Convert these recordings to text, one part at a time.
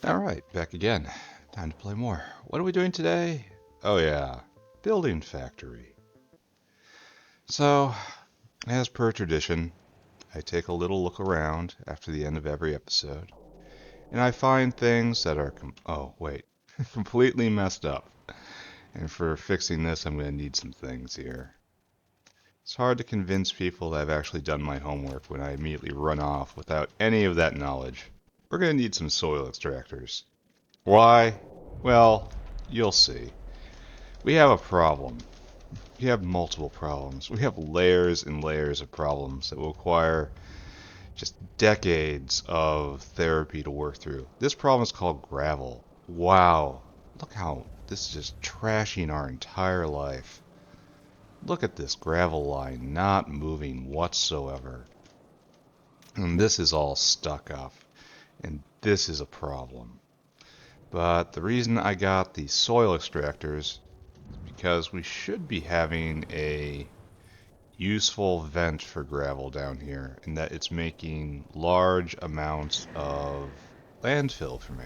Alright, back again. Time to play more. What are we doing today? Oh yeah, building factory. So, as per tradition, I take a little look around after the end of every episode, and I find things that are completely messed up. And for fixing this, I'm going to need some things here. It's hard to convince people that I've actually done my homework when I immediately run off without any of that knowledge. We're going to need some soil extractors. Why? Well, you'll see. We have a problem. We have multiple problems. We have layers and layers of problems that will require just decades of therapy to work through. This problem is called gravel. Wow. Look how this is just trashing our entire life. Look at this gravel line not moving whatsoever. And this is all stuck up. And this is a problem. But the reason I got the soil extractors is because we should be having a useful vent for gravel down here, and that it's making large amounts of landfill for me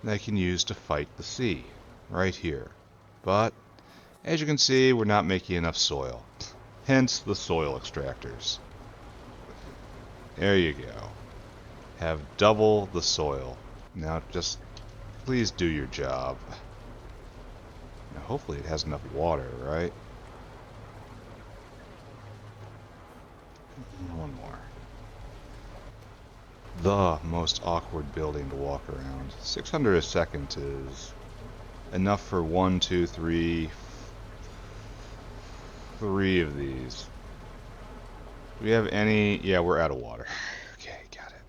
that I can use to fight the sea right here. But as you can see, we're not making enough soil, hence the soil extractors. There you go. Have double the soil. Now just please do your job. Now hopefully it has enough water, right? One more. The most awkward building to walk around. 600 a second is enough for 1, 2, 3, 3 of these. Do we have any? Yeah, we're out of water. Okay, got it.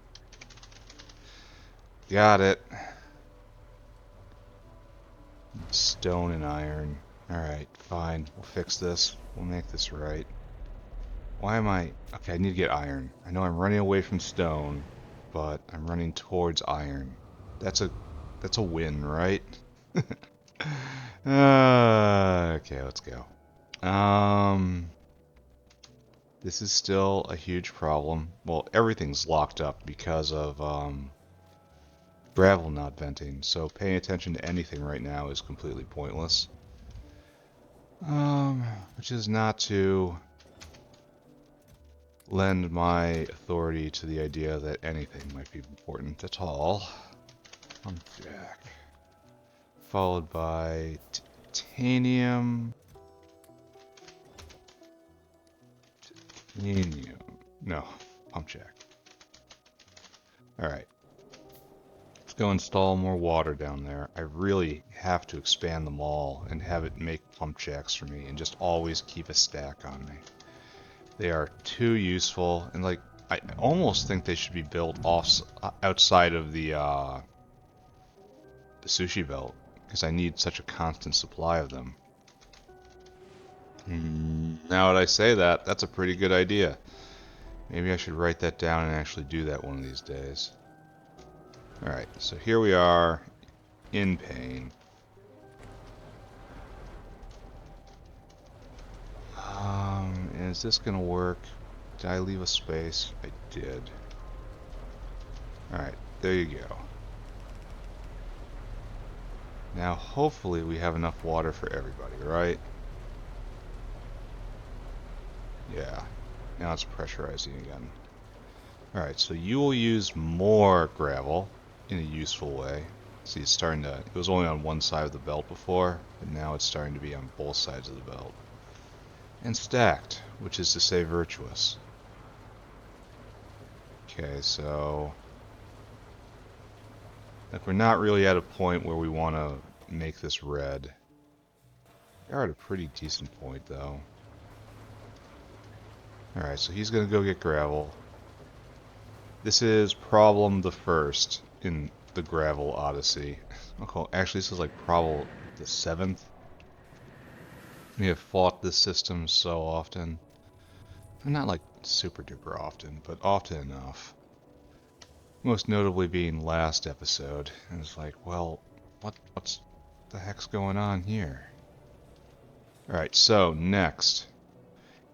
Got it. Stone and iron. Alright, fine. We'll fix this. We'll make this right. Why am I... Okay, I need to get iron. I know I'm running away from stone, but I'm running towards iron. That's a win, right? Okay, let's go. This is still a huge problem. Well, everything's locked up because of gravel not venting, so paying attention to anything right now is completely pointless. Which is not to lend my authority to the idea that anything might be important at all. Jack. Followed by titanium. Titanium. No, pump jack. Alright. Let's go install more water down there. I really have to expand them all and have it make pump jacks for me and just always keep a stack on me. They are too useful, and like I almost think they should be built outside of the sushi belt, because I need such a constant supply of them. Now that I say that, that's a pretty good idea. Maybe I should write that down and actually do that one of these days. Alright, so here we are in pain. Is this gonna work? Did I leave a space? I did. Alright, there you go. Now hopefully we have enough water for everybody, right? Yeah. Now it's pressurizing again. Alright, so you will use more gravel in a useful way. See, it's starting to... It was only on one side of the belt before, but now it's starting to be on both sides of the belt. And stacked, which is to say virtuous. Okay, so... Like, we're not really at a point where we want to make this red. We are at a pretty decent point, though. Alright, so he's going to go get gravel. This is problem the first in the gravel odyssey. Actually, this is like problem the 7th. We have fought this system so often. Not like super duper often, but often enough. Most notably being last episode. And it's like, well, what's the heck's going on here? Alright, so next.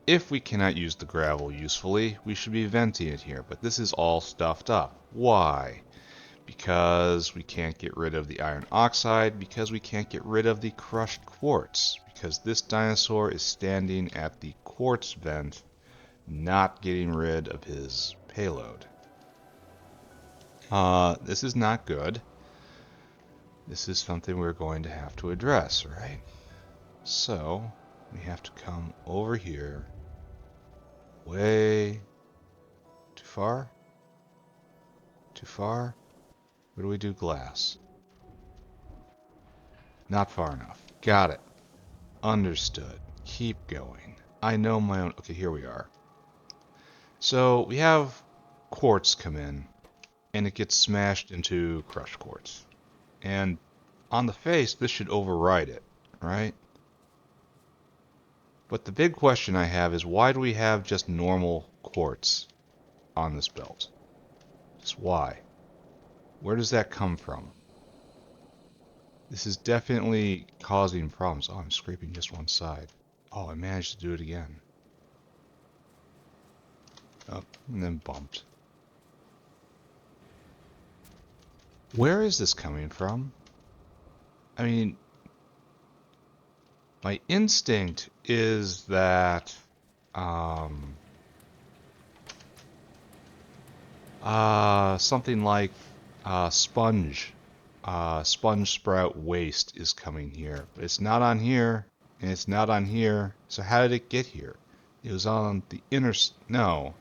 If we cannot use the gravel usefully, we should be venting it here, but this is all stuffed up. Why? because we can't get rid of the iron oxide, because we can't get rid of the crushed quartz, because this dinosaur is standing at the quartz vent, not getting rid of his payload. This is not good. This is something we're going to have to address, right? So, we have to come over here, way too far? Too far? Where do we do glass? Not far enough. Got it. Understood. Keep going. I know my own... Okay, here we are. So we have quartz come in, and it gets smashed into crushed quartz. And on the face, this should override it, right? But the big question I have is, why do we have just normal quartz on this belt? Just why? Where does that come from? This is definitely causing problems. Oh, I'm scraping just one side. Oh, I managed to do it again. Oh, and then bumped. Where is this coming from? I mean, my instinct is that something like sponge sprout waste is coming here, but it's not on here, and it's not on here. So how did it get here? It was on the inner. No.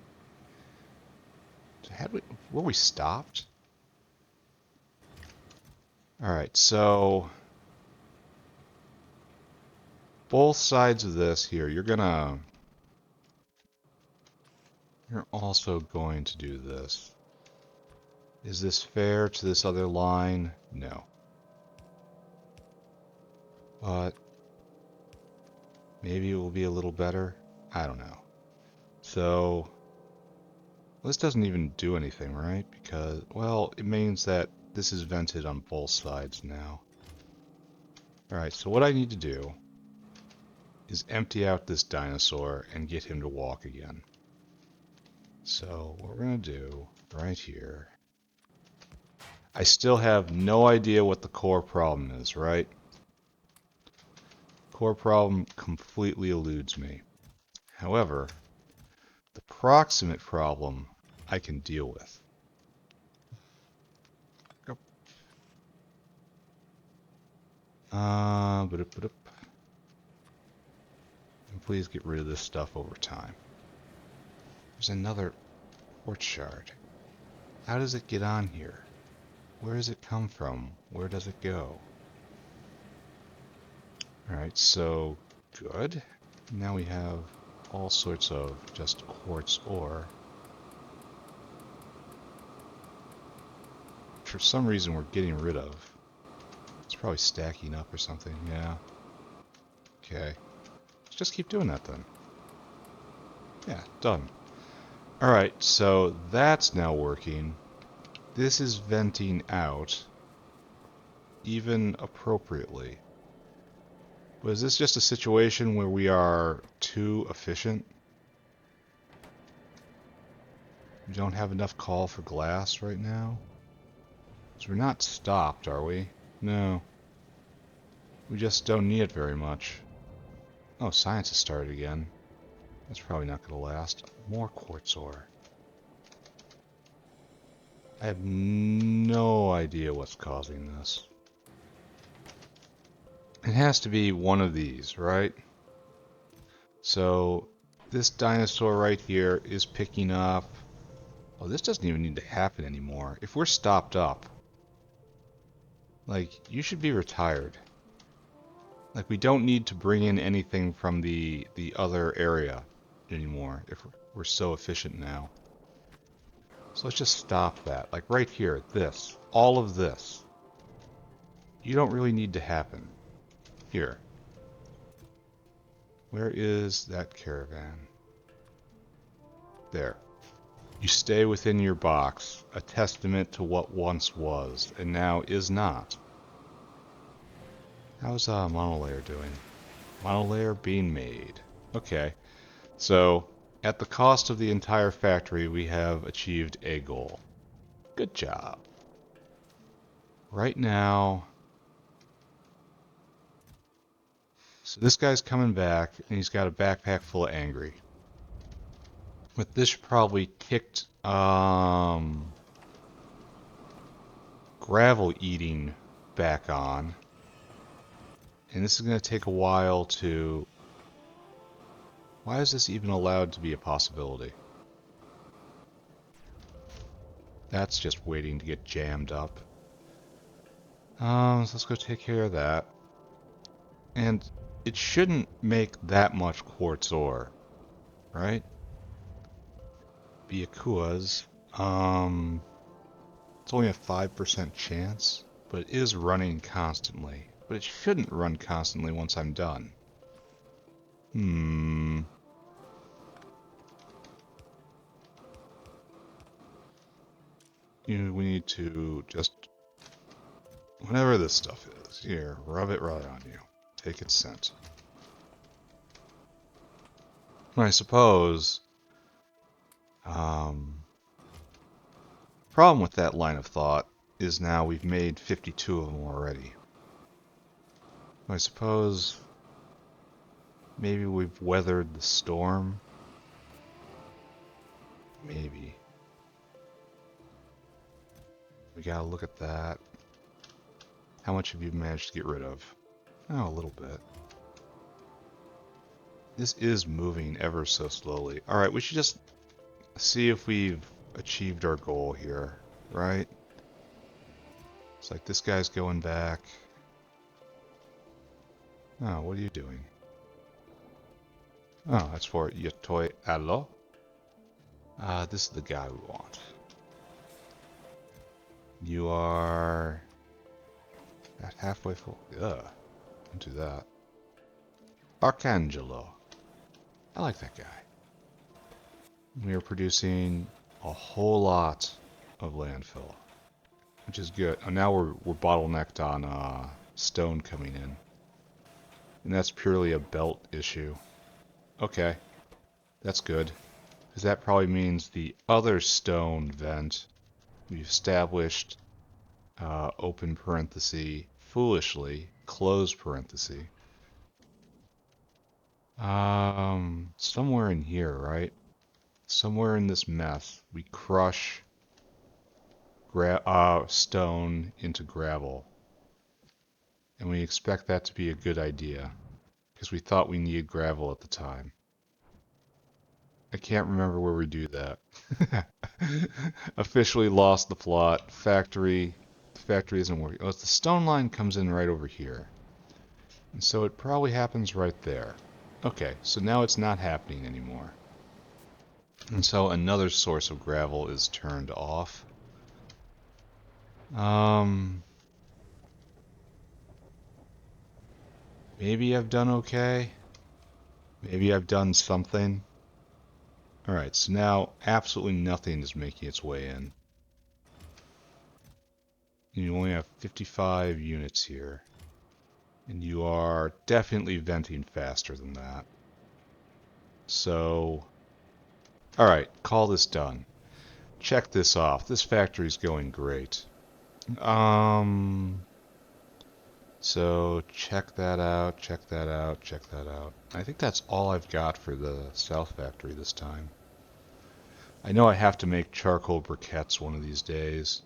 So were we stopped? All right, so both sides of this here, you're also going to do this. Is this fair to this other line? No. But maybe it will be a little better. I don't know. So this doesn't even do anything, right? Because, well, it means that this is vented on both sides now. Alright, so what I need to do is empty out this dinosaur and get him to walk again. So what we're going to do right here, I still have no idea what the core problem is, right? Core problem completely eludes me. However, the proximate problem I can deal with. And please get rid of this stuff over time. There's another quartz shard. How does it get on here? Where does it come from? Where does it go? Alright, so good. Now we have all sorts of just quartz ore. For some reason we're getting rid of. It's probably stacking up or something, yeah. Okay. Let's just keep doing that then. Yeah, done. Alright, so that's now working. This is venting out, even appropriately. But is this just a situation where we are too efficient? We don't have enough call for glass right now? So we're not stopped, are we? No. We just don't need it very much. Oh, science has started again. That's probably not going to last. More quartz ore. I have no idea what's causing this. It has to be one of these, right? So this dinosaur right here is picking up... Oh, this doesn't even need to happen anymore. If we're stopped up, like, you should be retired. Like, we don't need to bring in anything from the other area anymore if we're so efficient now. So let's just stop that. Like right here, this. All of this. You don't really need to happen. Here. Where is that caravan? There. You stay within your box, a testament to what once was, and now is not. How's monolayer doing? Monolayer being made. Okay. So, at the cost of the entire factory, we have achieved a goal. Good job. right now... So this guy's coming back, and he's got a backpack full of angry. But this should probably kicked gravel eating back on. And this is going to take a while to... Why is this even allowed to be a possibility? That's just waiting to get jammed up. So let's go take care of that. And it shouldn't make that much quartz ore, right? Byakuas. It's only a 5% chance, but it is running constantly. But it shouldn't run constantly once I'm done. We need to just... Whatever this stuff is, here, rub it right on you. Take its scent. I suppose... problem with that line of thought is now we've made 52 of them already. I suppose... Maybe we've weathered the storm? Maybe. We gotta look at that. How much have you managed to get rid of? Oh, a little bit. This is moving ever so slowly. Alright, we should just see if we've achieved our goal here, right? It's like this guy's going back. Oh, what are you doing? Oh, that's for Yatoi Allo. This is the guy we want. You are at halfway full. Ugh, don't do that. Arcangelo. I like that guy. We are producing a whole lot of landfill, which is good. And now we're bottlenecked on stone coming in, and that's purely a belt issue. Okay, that's good, because that probably means the other stone vent we've established, open parenthesis, foolishly, close parenthesis. Somewhere in here, right? Somewhere in this mess, we crush stone into gravel. And we expect that to be a good idea, because we thought we needed gravel at the time. I can't remember where we do that. Officially lost the plot. The factory isn't working. Oh, the stone line comes in right over here. And so it probably happens right there. Okay, so now it's not happening anymore. And so another source of gravel is turned off. Maybe I've done okay. Maybe I've done something. Alright, so now absolutely nothing is making its way in. You only have 55 units here. And you are definitely venting faster than that. So... Alright, call this done. Check this off. This factory's going great. So check that out, check that out, check that out. I think that's all I've got for the South Factory this time. I know I have to make charcoal briquettes one of these days.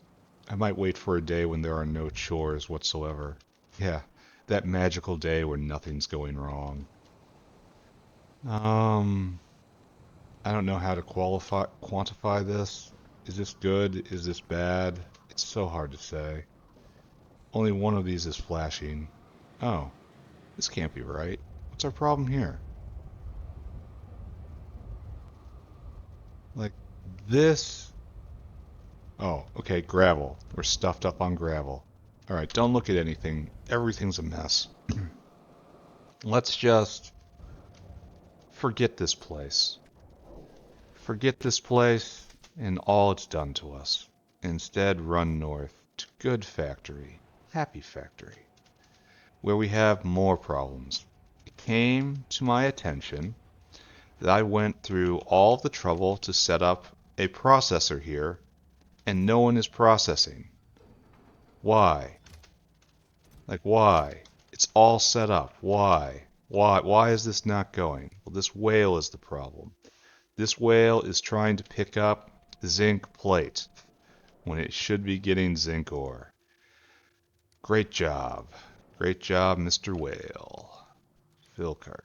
I might wait for a day when there are no chores whatsoever. Yeah, that magical day where nothing's going wrong. I don't know how to quantify this. Is this good? Is this bad? It's so hard to say. Only one of these is flashing. Oh, this can't be right. What's our problem here? Like this... Oh, okay, gravel. We're stuffed up on gravel. Alright, don't look at anything. Everything's a mess. Let's just... forget this place. Forget this place and all it's done to us. Instead, run north to Good Factory. Happy Factory, where we have more problems. It came to my attention that I went through all the trouble to set up a processor here, and no one is processing. Why? Like, why? It's all set up. Why? Why is this not going? Well, this whale is the problem. This whale is trying to pick up zinc plate when it should be getting zinc ore. Great job. Great job, Mr. Whale. Fill cargo.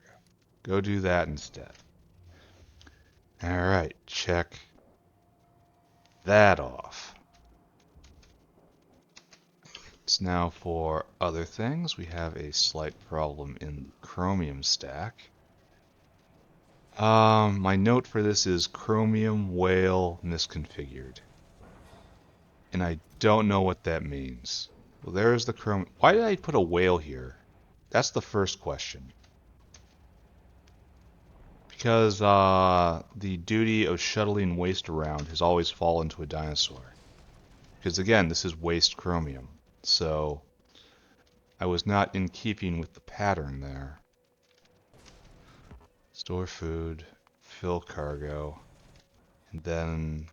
Go do that instead. Alright, check that off. It's now for other things. We have a slight problem in the chromium stack. My note for this is chromium whale misconfigured. And I don't know what that means. Well, there's the chromium. Why did I put a whale here? That's the first question. Because the duty of shuttling waste around has always fallen to a dinosaur. Because again, this is waste chromium. So I was not in keeping with the pattern there. Store food, fill cargo, and then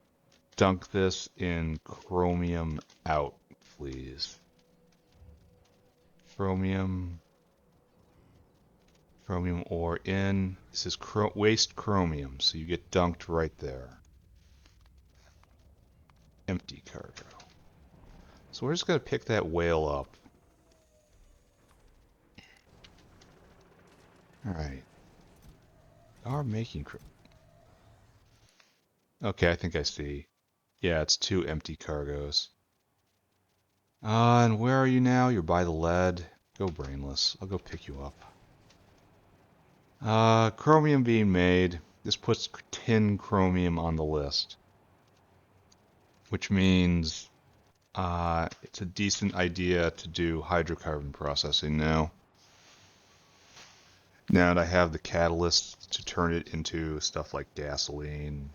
dunk this in chromium out, please. Chromium ore in. This is waste chromium, so you get dunked right there. Empty cargo. So we're just going to pick that whale up. Alright. Are making... Okay, I think I see. Yeah, it's 2 empty cargoes. And where are you now? You're by the lead. Go brainless. I'll go pick you up. Chromium being made. This puts tin chromium on the list. Which means it's a decent idea to do hydrocarbon processing now. Now that I have the catalyst to turn it into stuff like gasoline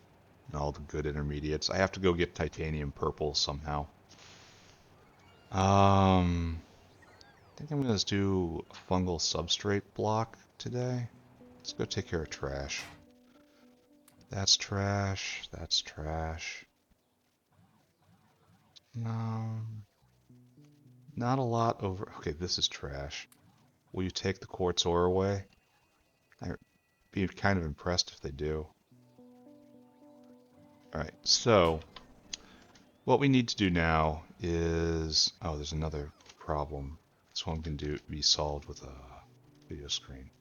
and all the good intermediates, I have to go get titanium purple somehow. I think I'm going to do a fungal substrate block today. Let's go take care of trash. That's trash. That's trash. Not a lot over... Okay, this is trash. Will you take the quartz ore away? I'd be kind of impressed if they do. Alright, so what we need to do now is... Oh, there's another problem. This one can be solved with a video screen.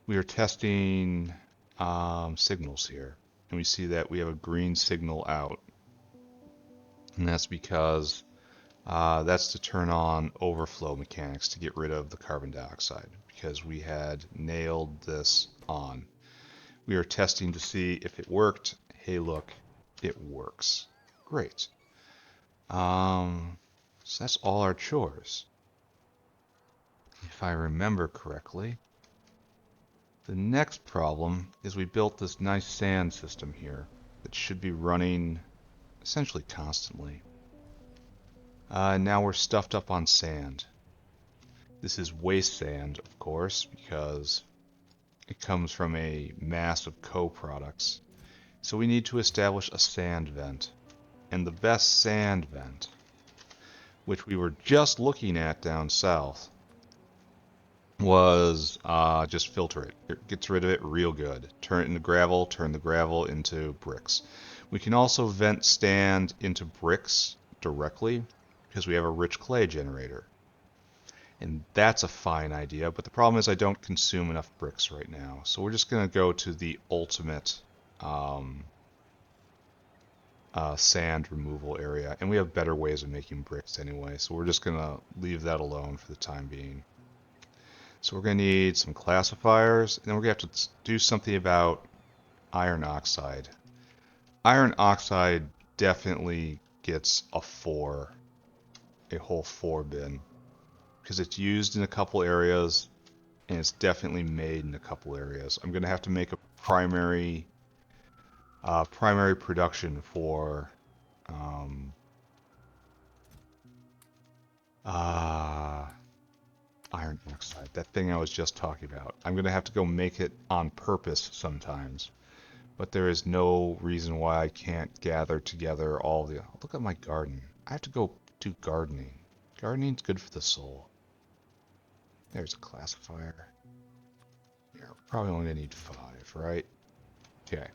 We are testing signals here, and we see that we have a green signal out. And that's because that's to turn on overflow mechanics to get rid of the carbon dioxide, because we had nailed this on. We are testing to see if it worked. Hey, look, it works. Great. So that's all our chores. If I remember correctly, the next problem is we built this nice sand system here that should be running essentially constantly. Now we're stuffed up on sand. This is waste sand, of course, because it comes from a mass of co-products. So we need to establish a sand vent. And the best sand vent, which we were just looking at down south, was just filter it. It gets rid of it real good. Turn it into gravel, turn the gravel into bricks. We can also vent sand into bricks directly because we have a rich clay generator. And that's a fine idea, but the problem is I don't consume enough bricks right now. So we're just going to go to the ultimate sand removal area. And we have better ways of making bricks anyway, so we're just going to leave that alone for the time being. So we're going to need some classifiers, and then we're going to have to do something about iron oxide. Iron oxide definitely gets a 4, a whole 4 bin, because it's used in a couple areas, and it's definitely made in a couple areas. I'm going to have to make a primary production for iron oxide, that thing I was just talking about. I'm going to have to go make it on purpose sometimes. But there is no reason why I can't gather together all the... Look at my garden. I have to go do gardening. Gardening's good for the soul. There's a classifier. We're probably only going to need 5, right? Okay.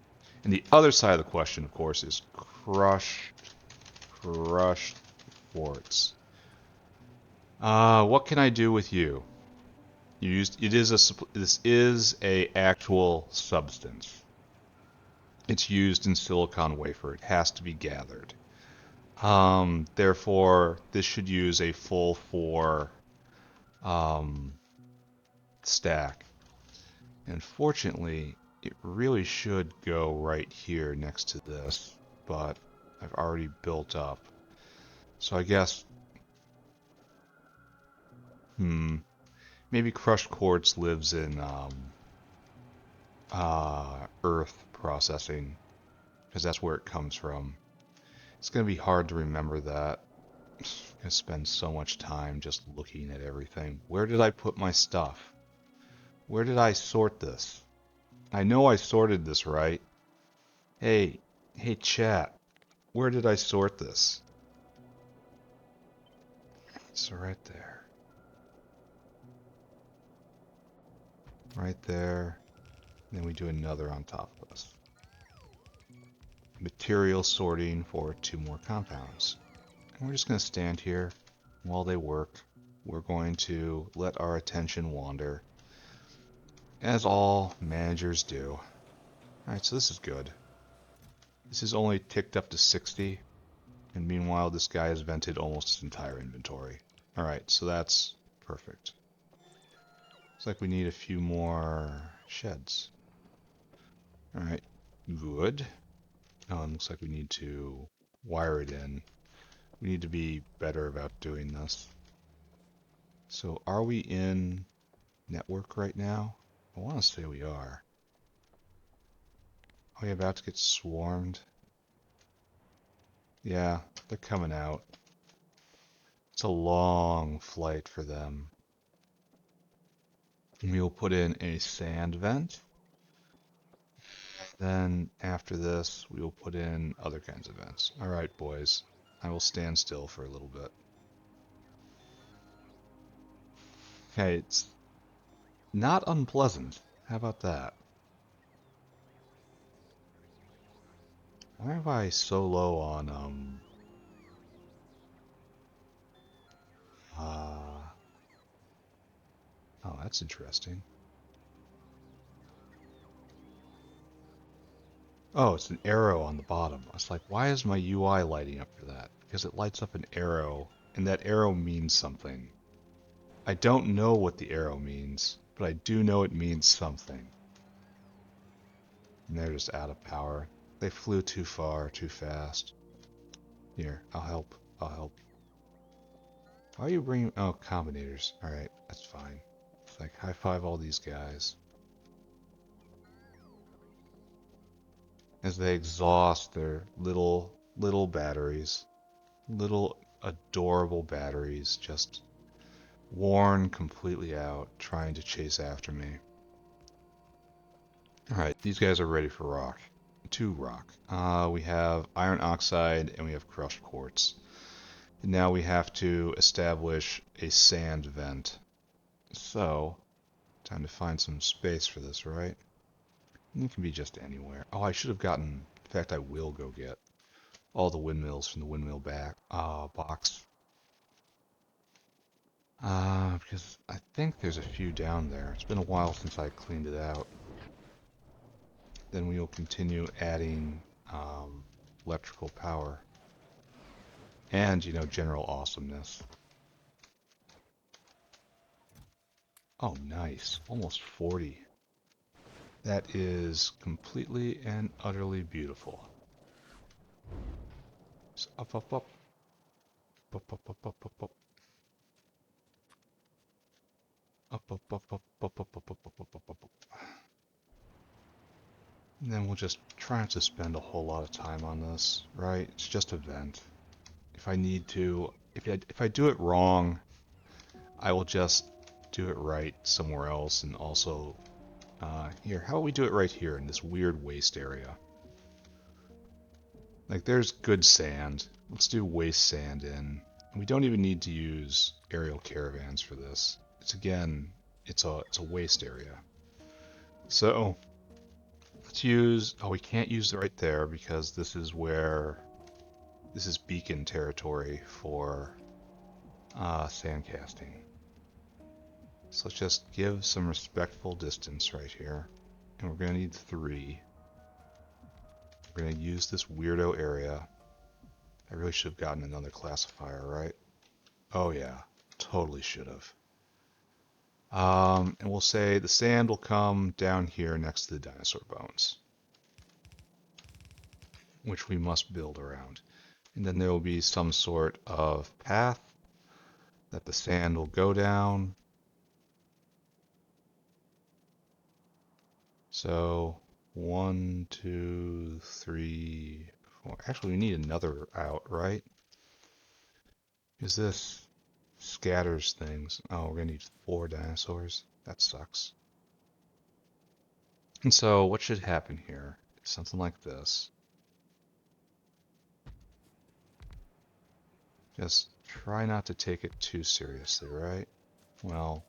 And the other side of the question, of course, is crushed quartz. What can I do with you? This is a actual substance. It's used in silicon wafer. It has to be gathered. Therefore, this should use a full 4 stack. And fortunately, it really should go right here next to this, but I've already built up. So I guess, maybe crushed quartz lives in earth processing, because that's where it comes from. It's going to be hard to remember that. I'm going to spend so much time just looking at everything. Where did I put my stuff? Where did I sort this? I know I sorted this right. Hey chat, where did I sort this? It's right there. Right there. Then we do another on top of this. Material sorting for 2 more compounds. And we're just going to stand here while they work. We're going to let our attention wander, as all managers do. Alright, so this is good. This is only ticked up to 60, and meanwhile this guy has vented almost his entire inventory. Alright, so that's perfect. Looks like we need a few more sheds. Alright, good. Oh, and looks like we need to wire it in. We need to be better about doing this. So are we in network right now? I want to say we are. Are we about to get swarmed? Yeah, they're coming out. It's a long flight for them. We will put in a sand vent. Then after this, we will put in other kinds of vents. Alright, boys. I will stand still for a little bit. Okay, it's not unpleasant. How about that? Why am I so low on, oh, that's interesting. Oh, it's an arrow on the bottom. I was like, why is my UI lighting up for that? Because it lights up an arrow, and that arrow means something. I don't know what the arrow means, but I do know it means something. And they're just out of power. They flew too far, too fast. Here, I'll help. I'll help. Why are you bringing... Oh, combinators. Alright, that's fine. It's like, high five all these guys. As they exhaust their little batteries. Little adorable batteries just worn completely out, trying to chase after me. Alright, these guys are ready for rock. To rock. We have iron oxide and we have crushed quartz. And now we have to establish a sand vent. So, time to find some space for this, right? And it can be just anywhere. Oh, I should have gotten... In fact, I will go get all the windmills from the windmill box. Because I think there's a few down there. It's been a while since I cleaned it out. Then we will continue adding electrical power. And, you know, general awesomeness. Oh, nice. Almost 40. That is completely and utterly beautiful. So up, up, up. Up, up, up, up, up, up. Up, up, up, up, up, up, up, up, up, up, up, up. And then we'll just try not to spend a whole lot of time on this, right? It's just a vent. If I need to, if I do it wrong, I will just do it right somewhere else. And also, here, how about we do it right here in this weird waste area? Like, there's good sand. Let's do waste sand in. We don't even need to use aerial caravans for this. again, it's a waste area. So let's use, oh, we can't use it right there because this is beacon territory for sand casting. So let's just give some respectful distance right here. And we're going to need 3. We're going to use this weirdo area. I really should have gotten another classifier, right? Oh yeah, totally should have. And we'll say the sand will come down here next to the dinosaur bones, which we must build around. And then there will be some sort of path that the sand will go down. So 1, 2, 3, 4. Actually, we need another out, right? Because this scatters things. Oh, we're gonna need 4 dinosaurs. That sucks. And so what should happen here? Something like this. Just try not to take it too seriously, right? Well,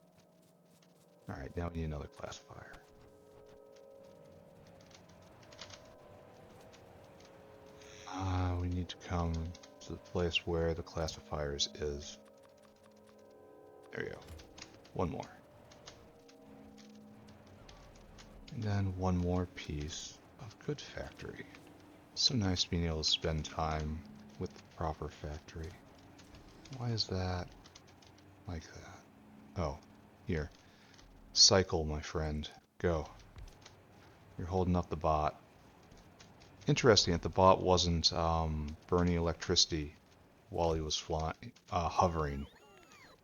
alright, now we need another classifier. We need to come to the place where the classifiers is. There we go. 1 more. And then 1 more piece of good factory. So nice being able to spend time with the proper factory. Why is that like that? Oh, here. Cycle, my friend. Go. You're holding up the bot. Interesting that the bot wasn't burning electricity while he was hovering.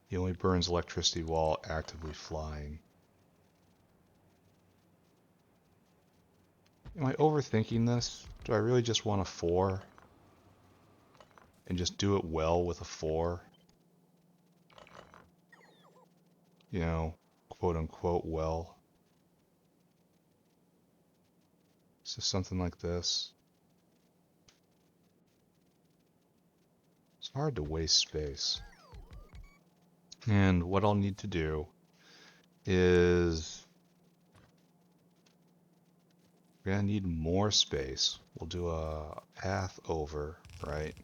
He only burns electricity while actively flying. Am I overthinking this? Do I really just want a 4? And just do it well with a 4? You know, quote unquote well. So something like this. It's hard to waste space. And what I'll need to do is we're gonna need more space. We'll do a path over, right?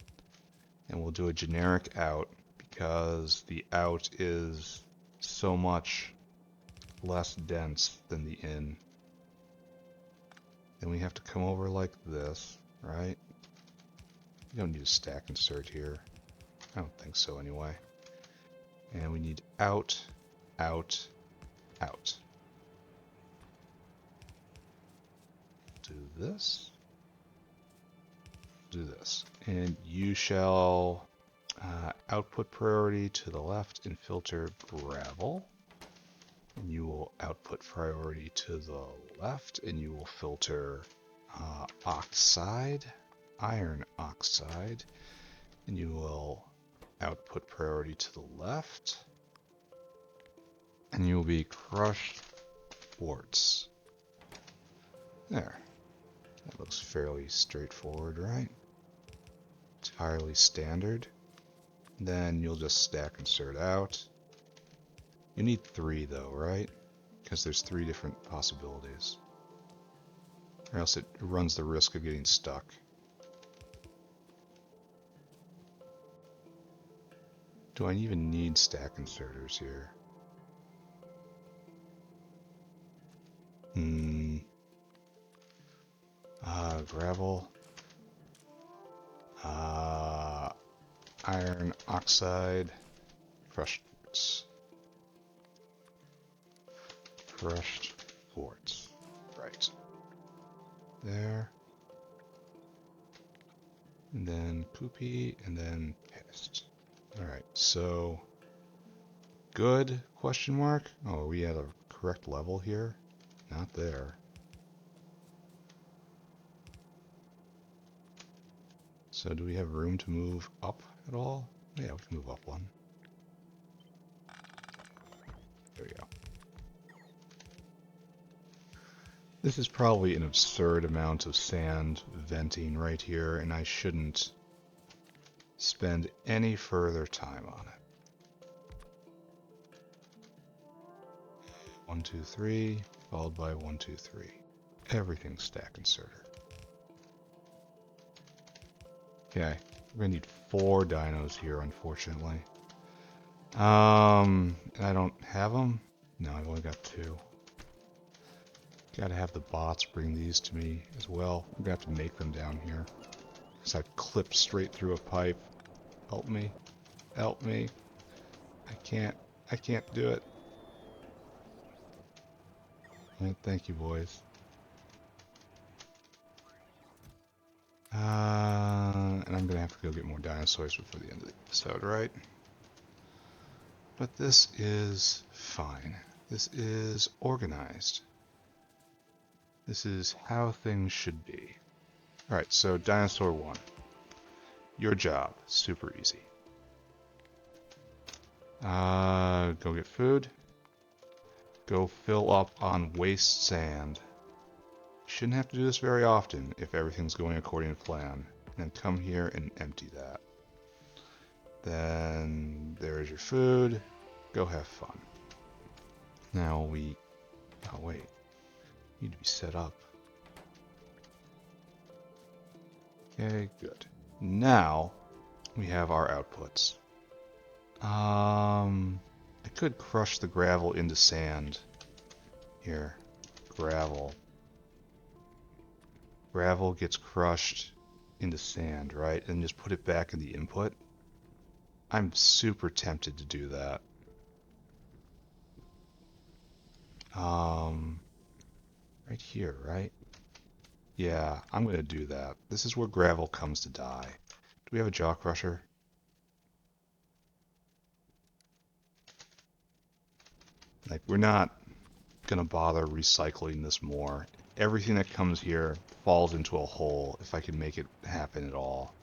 And we'll do a generic out because the out is so much less dense than the in. Then we have to come over like this, right? You don't need a stack insert here. I don't think so anyway. And we need out, out, out. Do this. Do this. And you shall output priority to the left and filter gravel. And you will output priority to the left and you will filter oxide, iron oxide. And you will output priority to the left. And you will be crushed quartz. There. That looks fairly straightforward, right? Entirely standard. Then you'll just stack insert out. You need 3 though, right? Because there's 3 different possibilities. Or else it runs the risk of getting stuck. Do I even need stack inserters here? Gravel. Iron oxide. Crushed quartz. Crushed quartz. Right. There. And then poopy, and then pissed. Alright, so good question mark? Oh, are we at a correct level here? Not there. So do we have room to move up at all? Yeah, we can move up 1. There we go. This is probably an absurd amount of sand venting right here, and I shouldn't spend any further time on it. 1, 2, 3, followed by 1, 2, 3. Everything stack inserter. Okay, we're gonna need 4 dinos here, unfortunately. And I don't have them? No, I've only got 2. Gotta have the bots bring these to me as well. I'm gonna have to make them down here. Because I clipped straight through a pipe. Help me. Help me. I can't do it. Right, thank you, boys. And I'm gonna have to go get more dinosaurs before the end of the episode, right? But this is fine. This is organized. This is how things should be. Alright, so Dinosaur 1. Your job. Super easy. Go get food. Go fill up on waste sand. Shouldn't have to do this very often if everything's going according to plan. And then come here and empty that. Then there's your food. Go have fun. Now we... Oh wait. Need to be set up. Okay, good. Now we have our outputs. I could crush the gravel into sand. Here. Gravel. Gravel gets crushed into sand, right? And just put it back in the input. I'm super tempted to do that. Right here, right? Yeah, I'm gonna do that. This is where gravel comes to die. Do we have a jaw crusher? Like, we're not gonna bother recycling this more. Everything that comes here falls into a hole if I can make it happen at all.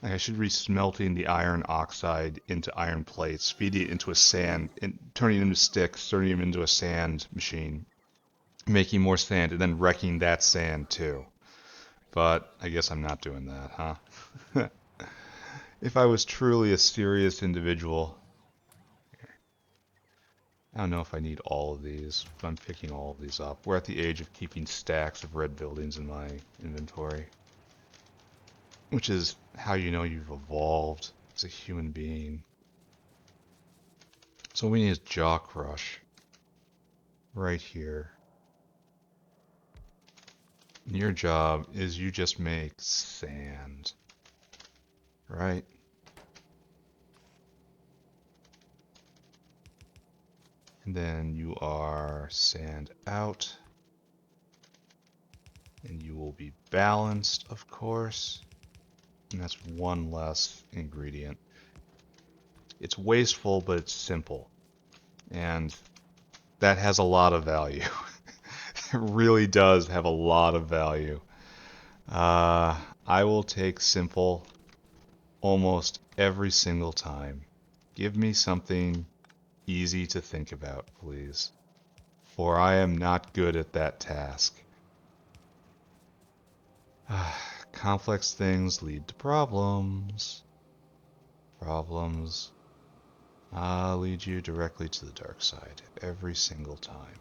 Like, I should be smelting the iron oxide into iron plates, feeding it into a sand, and turning them into sticks, turning them into a sand machine, making more sand, and then wrecking that sand too. But I guess I'm not doing that, huh? If I was truly a serious individual, I don't know if I need all of these, but I'm picking all of these up. We're at the age of keeping stacks of red buildings in my inventory. Which is how you know you've evolved as a human being. So we need a jaw crush. Right here. And your job is you just make sand. Right? And then you are sand out. And you will be balanced, of course. And that's one less ingredient. It's wasteful, but it's simple. And that has a lot of value. It really does have a lot of value. I will take simple almost every single time. Give me something easy to think about, please. For I am not good at that task. Complex things lead to problems. Problems lead you directly to the dark side every single time.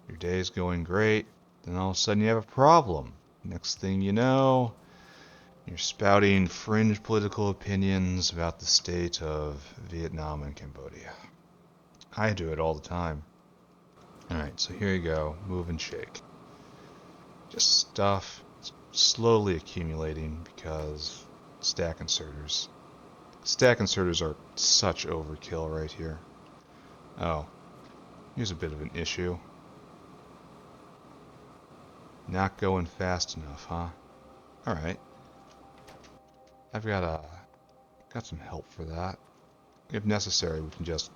Your day's going great, then all of a sudden you have a problem. Next thing you know, you're spouting fringe political opinions about the state of Vietnam and Cambodia. I do it all the time. Alright, so here you go. Move and shake. Just stuff slowly accumulating because stack inserters. Stack inserters are such overkill right here. Oh, here's a bit of an issue. Not going fast enough, huh? Alright. I've got some help for that. If necessary, we can just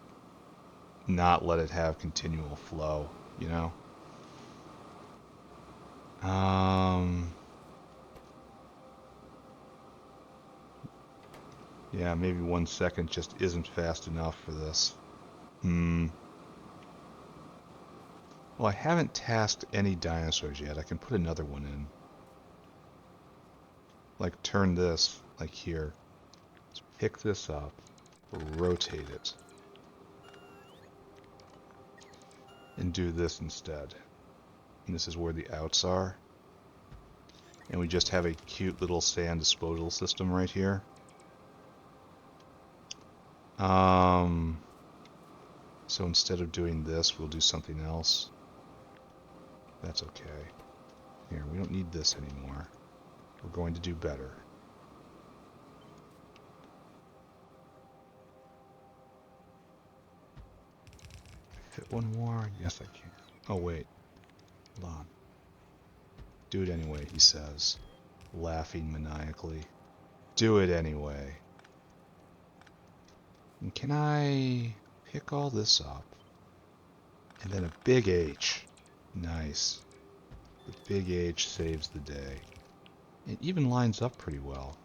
not let it have continual flow, you know? Yeah, maybe 1 second just isn't fast enough for this. Well, I haven't tasked any dinosaurs yet. I can put another one in. Like, turn this, like here. Let's pick this up, rotate it. and do this instead. And this is where the outs are. And we just have a cute little sand disposal system right here. So instead of doing this, we'll do something else. That's okay. Here, we don't need this anymore. We're going to do better. Fit one more? Yes, I can. Oh, wait. Hold on. Do it anyway, he says, laughing maniacally. Do it anyway. And can I pick all this up? And then a big H. Nice. The big H saves the day. It even lines up pretty well.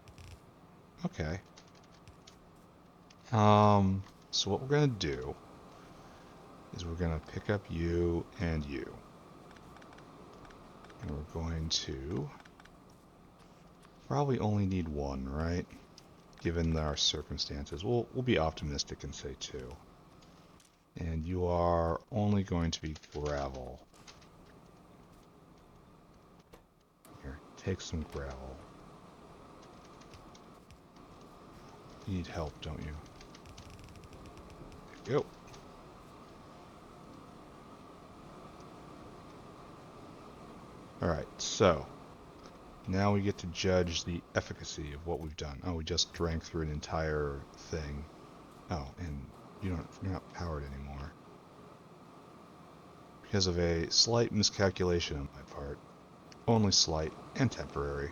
Okay. So what we're going to do is we're going to pick up you and you. And we're going to probably only need one, right? Given our circumstances. We'll be optimistic and say two. And you are only going to be gravel. Here, take some gravel. You need help, don't you? There you go. Alright, so now we get to judge the efficacy of what we've done. Oh, we just drank through an entire thing. Oh, and you're not powered anymore. Because of a slight miscalculation on my part. Only slight and temporary.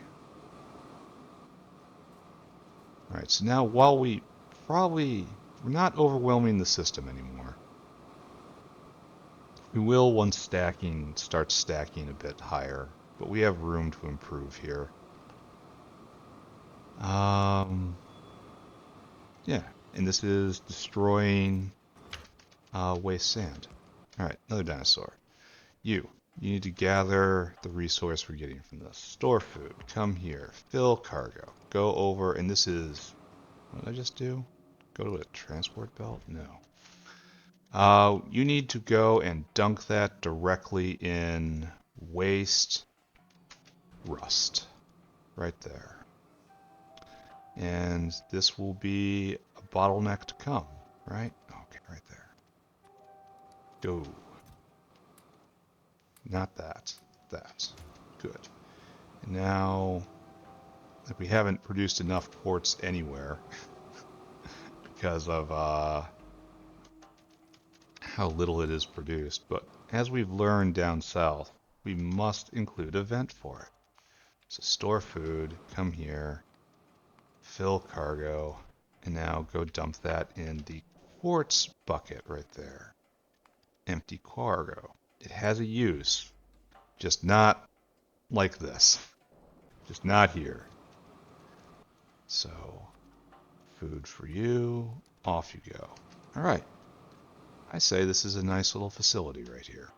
Alright, so now while we're not overwhelming the system anymore. We will once starts stacking a bit higher, but we have room to improve here. Yeah, and this is destroying waste sand. Alright, another dinosaur. You need to gather the resource we're getting from this. Store food, come here, fill cargo, go over, and this is, what did I just do? Go to a transport belt? No. You need to go and dunk that directly in waste rust. Right there. And this will be a bottleneck to come, right? Okay, right there. Go. Not that. That. Good. And now, like, we haven't produced enough quartz anywhere because of how little it is produced, but as we've learned down south, we must include a vent for it. So store food, come here, fill cargo, and now go dump that in the quartz bucket right there. Empty cargo. It has a use, just not like this. Just not here. So, food for you, off you go. Alright. I say this is a nice little facility right here.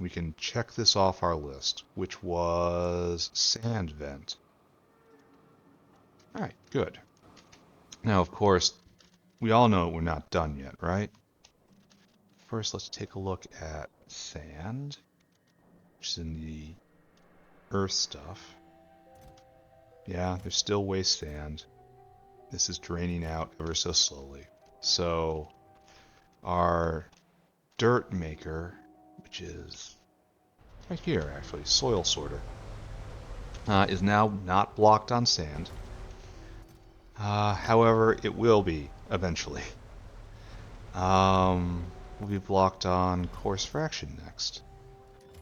We can check this off our list, which was sand vent. Alright, good. Now, of course, we all know we're not done yet, right? First, let's take a look at sand, which is in the earth stuff. Yeah, there's still waste sand. This is draining out ever so slowly. So, our dirt maker, which is right here actually, soil sorter, is now not blocked on sand. However, it will be eventually. We'll be blocked on coarse fraction next.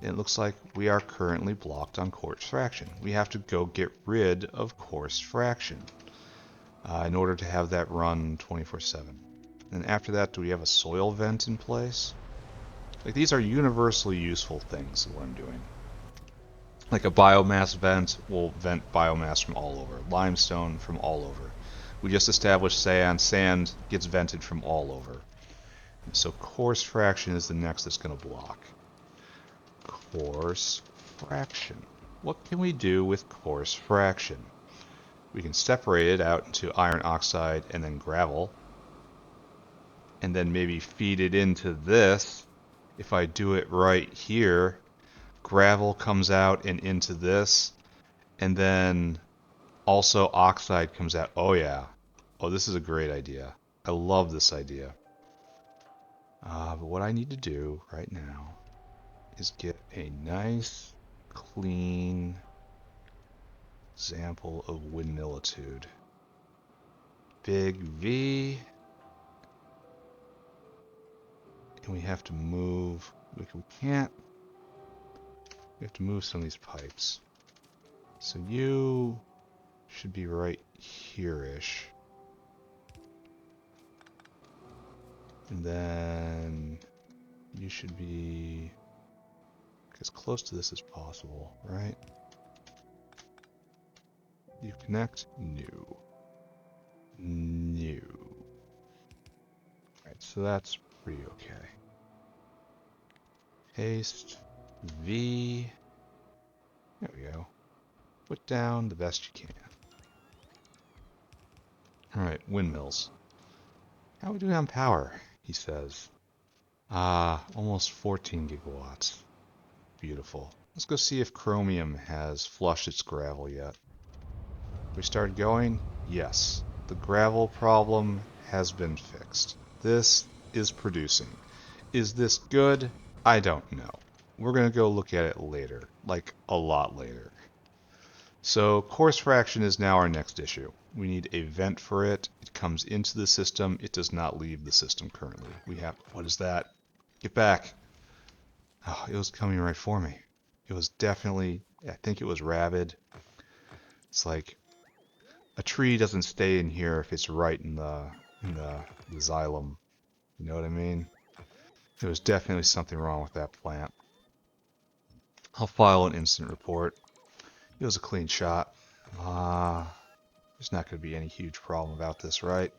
It looks like we are currently blocked on coarse fraction. We have to go get rid of coarse fraction in order to have that run 24/7. And after that, do we have a soil vent in place? Like, these are universally useful things that what I'm doing. Like a biomass vent will vent biomass from all over. Limestone from all over. We just established sand. Sand gets vented from all over. So coarse fraction is the next that's going to block. Coarse fraction. What can we do with coarse fraction? We can separate it out into iron oxide and then gravel. And then maybe feed it into this if I do it right here, gravel comes out and into this, and then also oxide comes out. Oh yeah. Oh, this is a great idea. I love this idea. But what I need to do right now is get a nice, clean example of windmilitude. Big V. And we have to move. We can't. We have to move some of these pipes. So you should be right here-ish. And then you should be as close to this as possible, right? You connect? No. No. Alright, so that's pretty okay. Paste. V. There we go. Put down the best you can. Alright, windmills. How are we doing on power? He says. Almost 14 gigawatts. Beautiful. Let's go see if chromium has flushed its gravel yet. We started going? Yes. The gravel problem has been fixed. This is producing. Is this good? I don't know. We're going to go look at it later. Like, a lot later. So, coarse fraction is now our next issue. We need a vent for it. It comes into the system. It does not leave the system currently. We have... What is that? Get back! Oh, it was coming right for me. It was definitely... I think it was rabid. It's like... A tree doesn't stay in here if it's right in the xylem. You know what I mean? There was definitely something wrong with that plant. I'll file an incident report. It was a clean shot. There's not going to be any huge problem about this, right?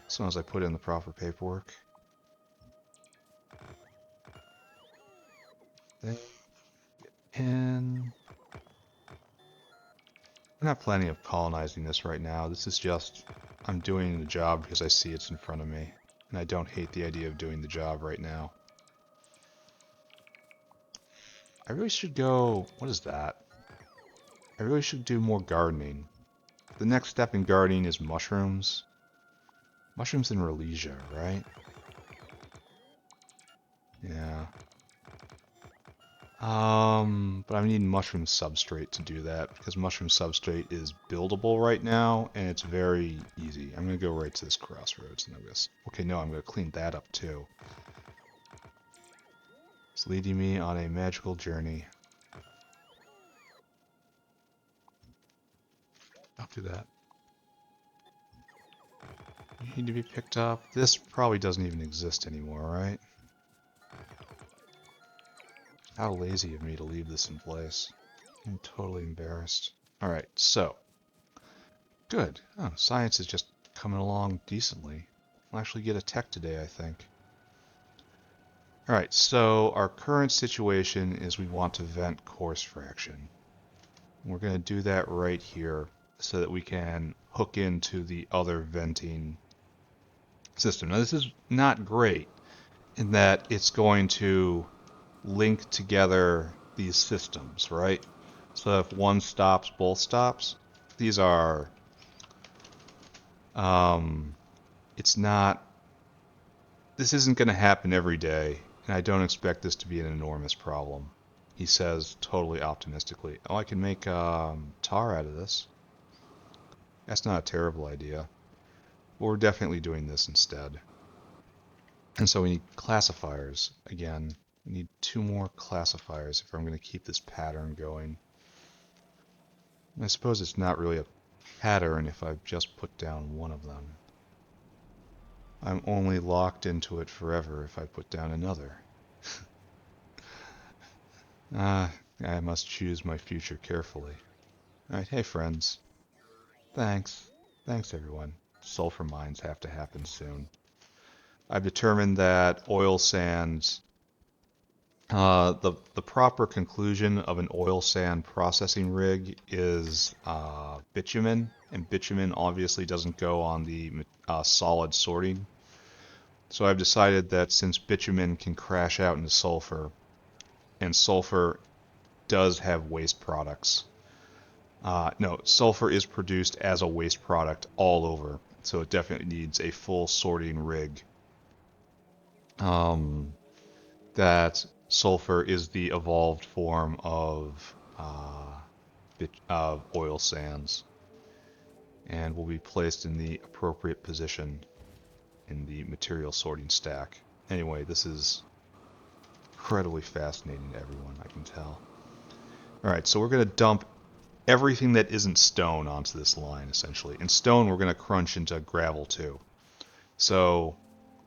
As long as I put in the proper paperwork. Then in. I'm not planning of colonizing this right now. This is just, I'm doing the job because I see it's in front of me. And I don't hate the idea of doing the job right now. I really should go, what is that? I really should do more gardening. The next step in gardening is mushrooms. Mushrooms and Rholesia, right? Yeah. But I need mushroom substrate to do that because mushroom substrate is buildable right now and it's very easy. I'm gonna go right to this crossroads and okay, no, I'm gonna clean that up too. It's leading me on a magical journey. I'll do that. You need to be picked up. This probably doesn't even exist anymore, right? How lazy of me to leave this in place. I'm totally embarrassed. Alright, so. Good. Oh, science is just coming along decently. I'll actually get a tech today, I think. Alright, so our current situation is we want to vent coarse fraction. We're going to do that right here so that we can hook into the other venting system. Now this is not great in that it's going to link together these systems, right? So if one stops, both stops. These are, it's not, this isn't going to happen every day, and I don't expect this to be an enormous problem. He says totally optimistically. Oh, I can make tar out of this. That's not a terrible idea. But we're definitely doing this instead. And so we need classifiers again. We need 2 more classifiers if I'm going to keep this pattern going. I suppose it's not really a pattern if I've just put down one of them. I'm only locked into it forever if I put down another. I must choose my future carefully. Alright, hey friends. Thanks. Thanks everyone. Sulfur mines have to happen soon. I've determined that oil sands, the proper conclusion of an oil sand processing rig is bitumen, and bitumen obviously doesn't go on the solid sorting. So I've decided that since bitumen can crash out into sulfur, and sulfur does have waste products. No, sulfur is produced as a waste product all over, so it definitely needs a full sorting rig. That sulfur is the evolved form of oil sands, and will be placed in the appropriate position in the material sorting stack. Anyway, this is incredibly fascinating to everyone, I can tell. Alright, so we're going to dump everything that isn't stone onto this line, essentially. And stone we're going to crunch into gravel too. So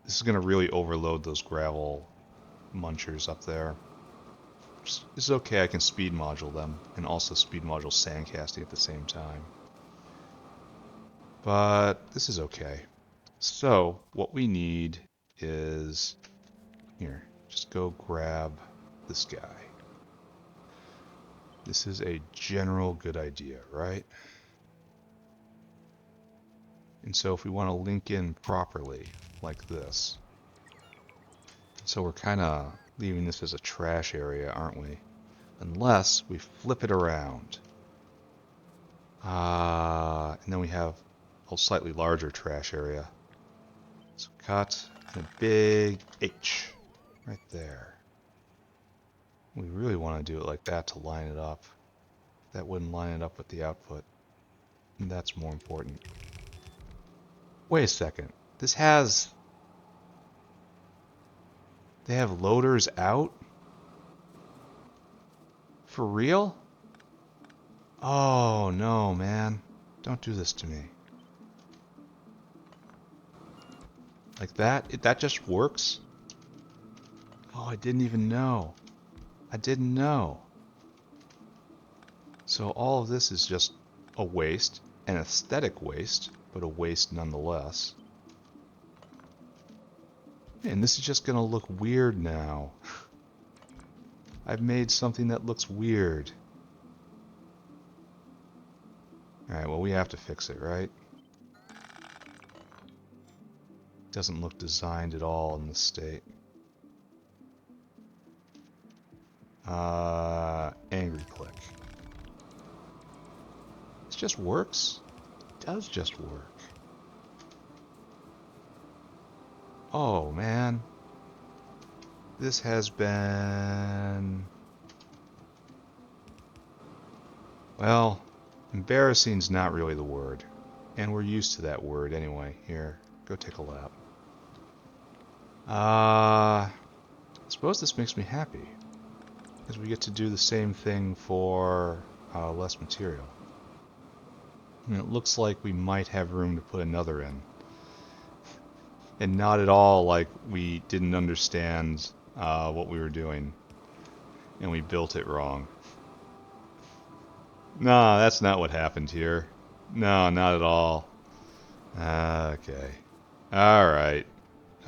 this is going to really overload those gravel munchers up there. This is okay, I can speed module them, and also speed module sandcasting at the same time. But this is okay. So what we need is, here, just go grab this guy. This is a general good idea, right? And so if we want to link in properly, like this, so we're kind of leaving this as a trash area, aren't we? Unless we flip it around. And then we have a slightly larger trash area. So cut and a big H right there. We really want to do it like that to line it up. That wouldn't line it up with the output. And that's more important. Wait a second. This has... They have loaders out? For real? Oh, no, man. Don't do this to me. Like that? That just works? Oh, I didn't even know. I didn't know. So all of this is just a waste, an aesthetic waste, but a waste nonetheless. And this is just gonna look weird now. I've made something that looks weird. Alright, well we have to fix it, right? Doesn't look designed at all in this state. Angry click. This just works? It does just work. Oh man. This has been... Well, embarrassing's not really the word. And we're used to that word anyway. Here, go take a lap. I suppose this makes me happy. Because we get to do the same thing for less material. And it looks like we might have room to put another in. And not at all like we didn't understand what we were doing. And we built it wrong. No, that's not what happened here. No, not at all. Okay. Alright.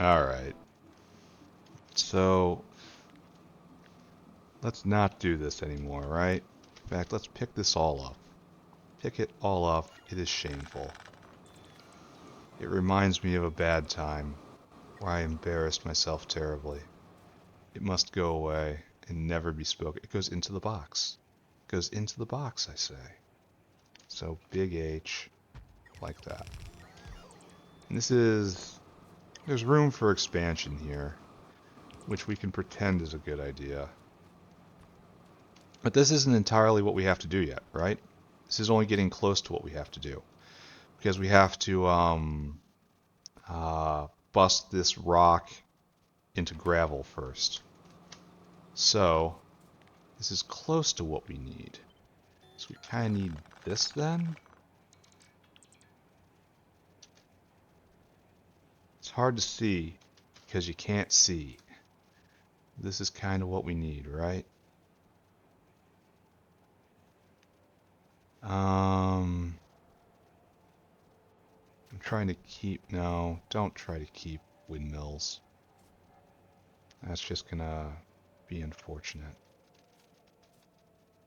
Alright. So, let's not do this anymore, right? In fact, let's pick this all up. Pick it all up. It is shameful. It reminds me of a bad time where I embarrassed myself terribly. It must go away and never be spoken. It goes into the box. It goes into the box, I say. So big H, like that. And this is... There's room for expansion here, which we can pretend is a good idea. But this isn't entirely what we have to do yet, right? This is only getting close to what we have to do. Because we have to bust this rock into gravel first. So, this is close to what we need. So we kind of need this then. It's hard to see because you can't see. This is kind of what we need, right? I'm trying to keep... No, don't try to keep windmills. That's just gonna be unfortunate.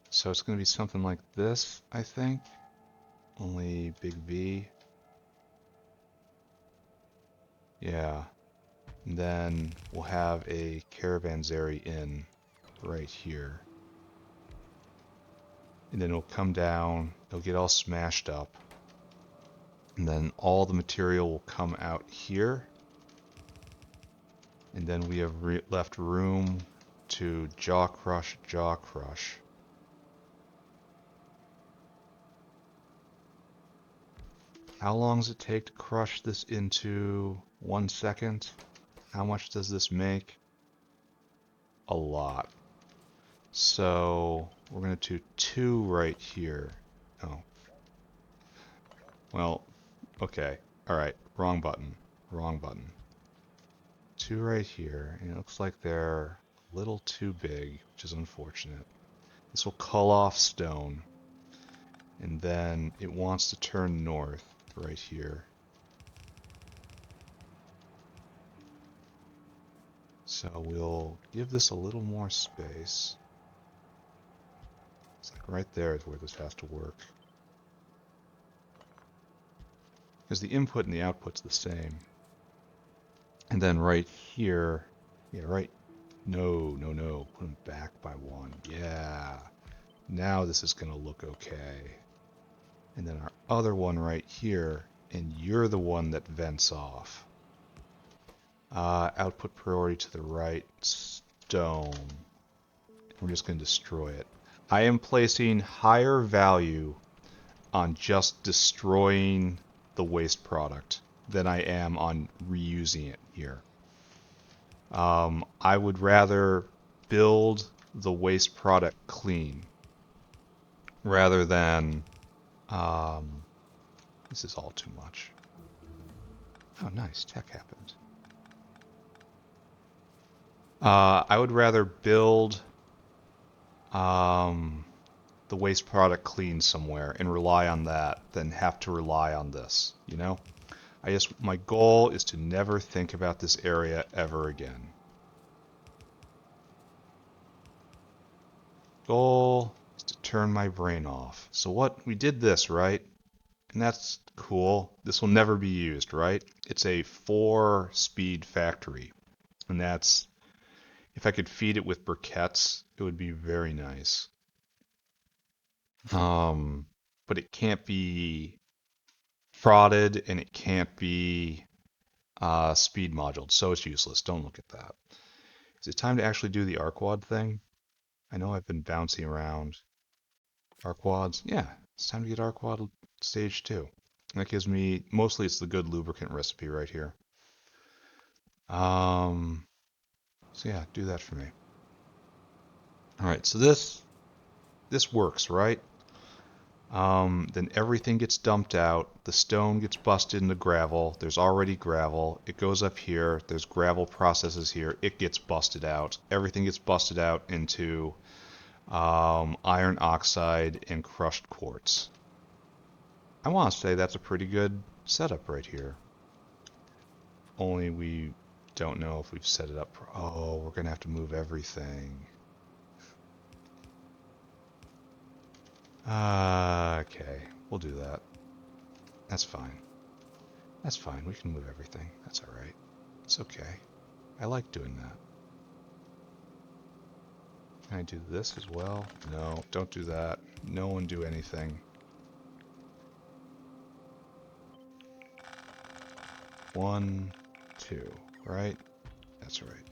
So it's gonna be something like this, I think. Only big V. Yeah. And then we'll have a caravanserai inn right here. And then it'll come down, it'll get all smashed up. And then all the material will come out here. And then we have left room to jaw crush, jaw crush. How long does it take to crush this into 1 second? How much does this make? A lot. So we're going to do 2 right here. Oh. Well, okay. Alright, wrong button. Wrong button. 2 right here, and it looks like they're a little too big, which is unfortunate. This will cull off stone, and then it wants to turn north right here. So we'll give this a little more space. It's like right there is where this has to work. Because the input and the output's the same. And then right here, yeah, right. No. Put them back by 1. Yeah. Now this is going to look okay. And then our other one right here, and you're the one that vents off. Output priority to the right, stone. We're just going to destroy it. I am placing higher value on just destroying the waste product than I am on reusing it here. I would rather build the waste product clean rather than this is all too much. Oh, nice. Tech happened. I would rather build the waste product clean somewhere and rely on that than have to rely on this, you know? My goal is to never think about this area ever again. Goal is to turn my brain off. So we did this, right? And that's cool. This will never be used, right? It's a 4-speed factory. And that's, if I could feed it with briquettes, it would be very nice. But it can't be frauded and it can't be speed moduled, so it's useless. Don't look at that. Is it time to actually do the arquad thing? I know I've been bouncing around. Arquads? Yeah, it's time to get arquad stage 2. That gives me, mostly it's the good lubricant recipe right here. So yeah, do that for me. Alright, so this works, right? Then everything gets dumped out. The stone gets busted into gravel. There's already gravel. It goes up here. There's gravel processes here. It gets busted out. Everything gets busted out into iron oxide and crushed quartz. I want to say that's a pretty good setup right here. Only we don't know if we've set it up. Oh, we're going to have to move everything. Okay, we'll do that. That's fine. That's fine. We can move everything. That's all right. It's okay. I like doing that. Can I do this as well? No, don't do that. No one do anything. 1, 2, right? That's right.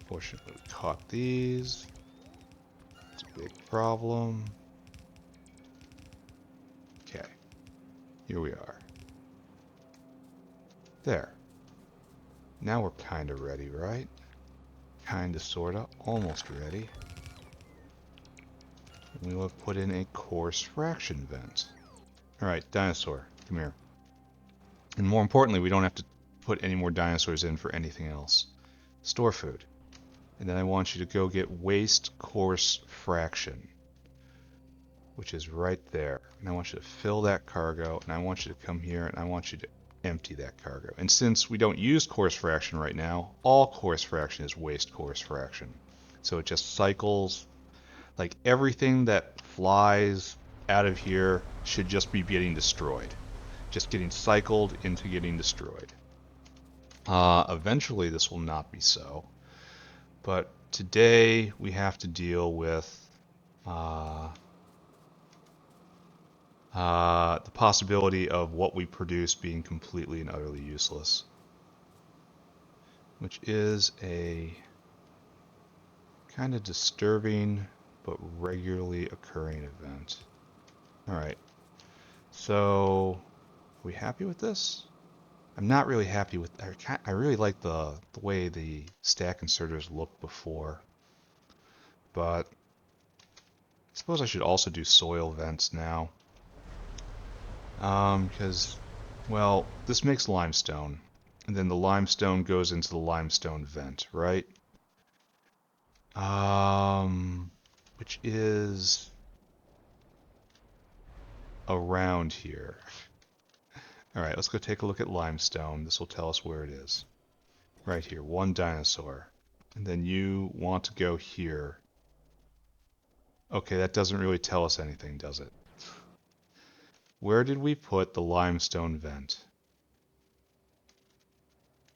Fortunately, we caught these. It's a big problem. Okay. Here we are. There. Now we're kind of ready, right? Kind of, sort of, almost ready. And we will put in a coarse fraction vent. Alright, dinosaur, come here. And more importantly, we don't have to put any more dinosaurs in for anything else. Store food. And then I want you to go get waste coarse fraction, which is right there. And I want you to fill that cargo, and I want you to come here, and I want you to empty that cargo. And since we don't use coarse fraction right now, all coarse fraction is waste coarse fraction. So it just cycles, like everything that flies out of here should just be getting destroyed. Just getting cycled into getting destroyed. Eventually this will not be so, but today we have to deal with the possibility of what we produce being completely and utterly useless, which is a kind of disturbing but regularly occurring event. Alright, so are we happy with this? I'm not really happy with. I really like the way the stack inserters looked before, but I suppose I should also do soil vents now. Because, well, this makes limestone, and then the limestone goes into the limestone vent, right? Which is around here. All right, let's go take a look at limestone. This will tell us where it is. Right here, one dinosaur. And then you want to go here. Okay, that doesn't really tell us anything, does it? Where did we put the limestone vent?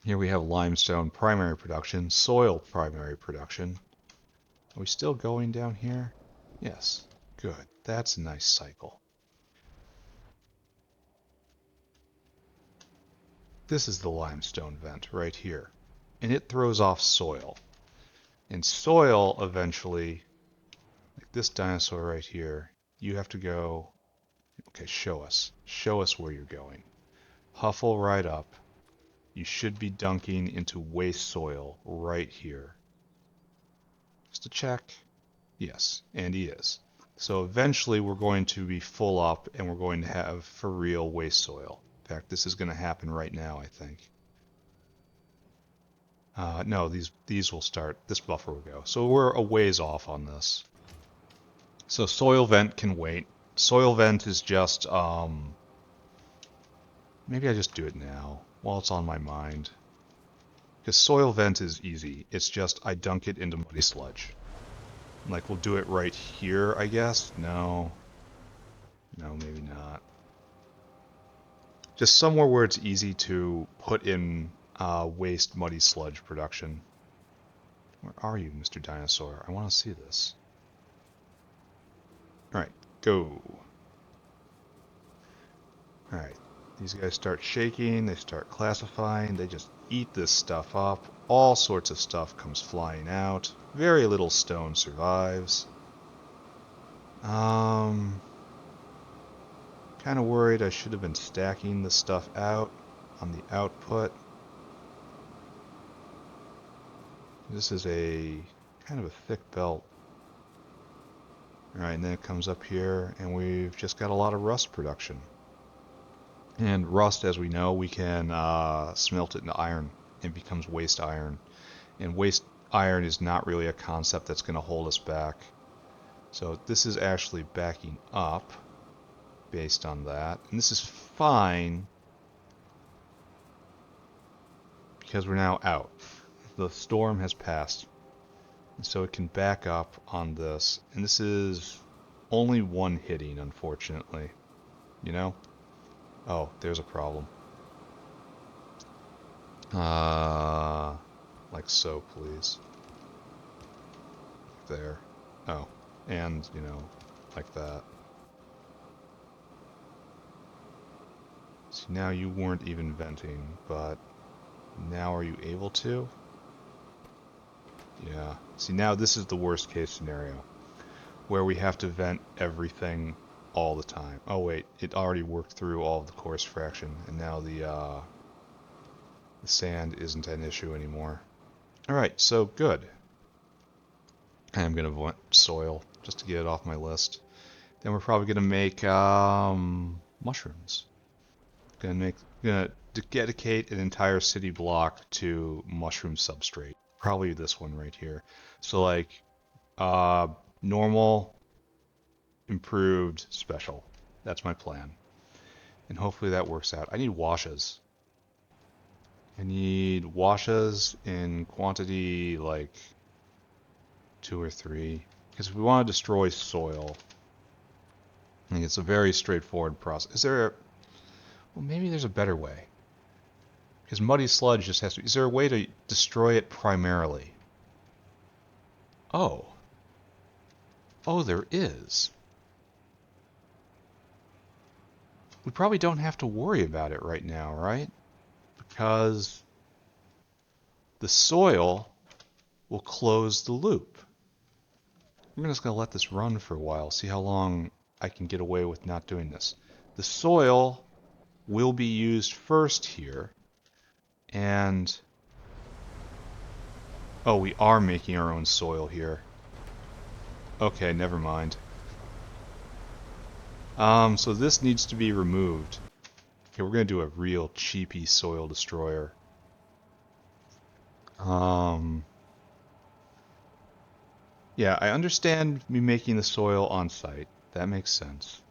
Here we have limestone primary production, soil primary production. Are we still going down here? Yes, good. That's a nice cycle. This is the limestone vent right here. And it throws off soil. And soil eventually, like this dinosaur right here, you have to go, okay, show us. Show us where you're going. Huffle right up. You should be dunking into waste soil right here. Just to check. Yes, and he is. So eventually we're going to be full up and we're going to have for real waste soil. In fact, this is going to happen right now, I think. No, these will start, this buffer will go. So we're a ways off on this. So soil vent can wait. Soil vent is just, maybe I just do it now while it's on my mind. Because soil vent is easy. It's just I dunk it into muddy sludge. Like we'll do it right here, I guess. No, maybe not. Just somewhere where it's easy to put in waste muddy sludge production. Where are you, Mr. Dinosaur? I want to see this. Alright, go. Alright, these guys start shaking, they start classifying, they just eat this stuff up. All sorts of stuff comes flying out. Very little stone survives. Kind of worried I should have been stacking the stuff out on the output. This is a kind of a thick belt. Alright, and then it comes up here and we've just got a lot of rust production. And rust, as we know, we can smelt it into iron. It becomes waste iron. And waste iron is not really a concept that's going to hold us back. So this is actually backing up based on that. And this is fine because we're now out. The storm has passed. And so it can back up on this. And this is only one hitting, unfortunately. You know? Oh, there's a problem. Like so, please. There. Oh. And, you know, like that. See, now you weren't even venting, but now are you able to? Yeah. See, now this is the worst case scenario, where we have to vent everything all the time. Oh wait, it already worked through all of the coarse fraction, and now the sand isn't an issue anymore. Alright, so good. I'm going to want soil, just to get it off my list. Then we're probably going to make mushrooms. Gonna dedicate an entire city block to mushroom substrate. Probably this one right here. So like normal, improved, special. That's my plan. And hopefully that works out. I need washes. I need washes in quantity like 2 or 3. Because if we want to destroy soil, I think it's a very straightforward process. Is there a... Well, maybe there's a better way. Because muddy sludge just has to... Is there a way to destroy it primarily? Oh. Oh, there is. We probably don't have to worry about it right now, right? Because the soil will close the loop. I'm just going to let this run for a while, see how long I can get away with not doing this. The soil will be used first here, and... Oh, we are making our own soil here. Okay, never mind. So this needs to be removed. Okay, we're going to do a real cheapy soil destroyer. Yeah, I understand me making the soil on site. That makes sense.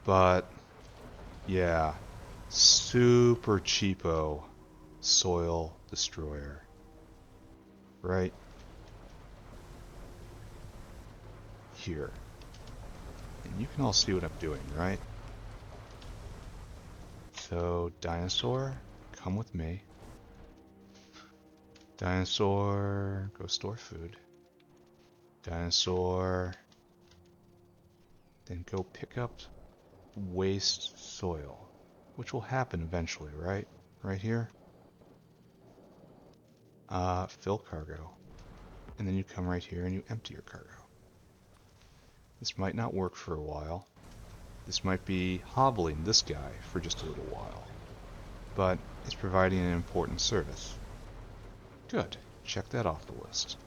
But, yeah, super cheapo soil destroyer. Right here. And you can all see what I'm doing, right? So, dinosaur, come with me. Dinosaur, go store food. Dinosaur, then go pick up waste soil, which will happen eventually, right? Right here. Fill cargo. And then you come right here and you empty your cargo. This might not work for a while. This might be hobbling this guy for just a little while. But it's providing an important service. Good. Check that off the list.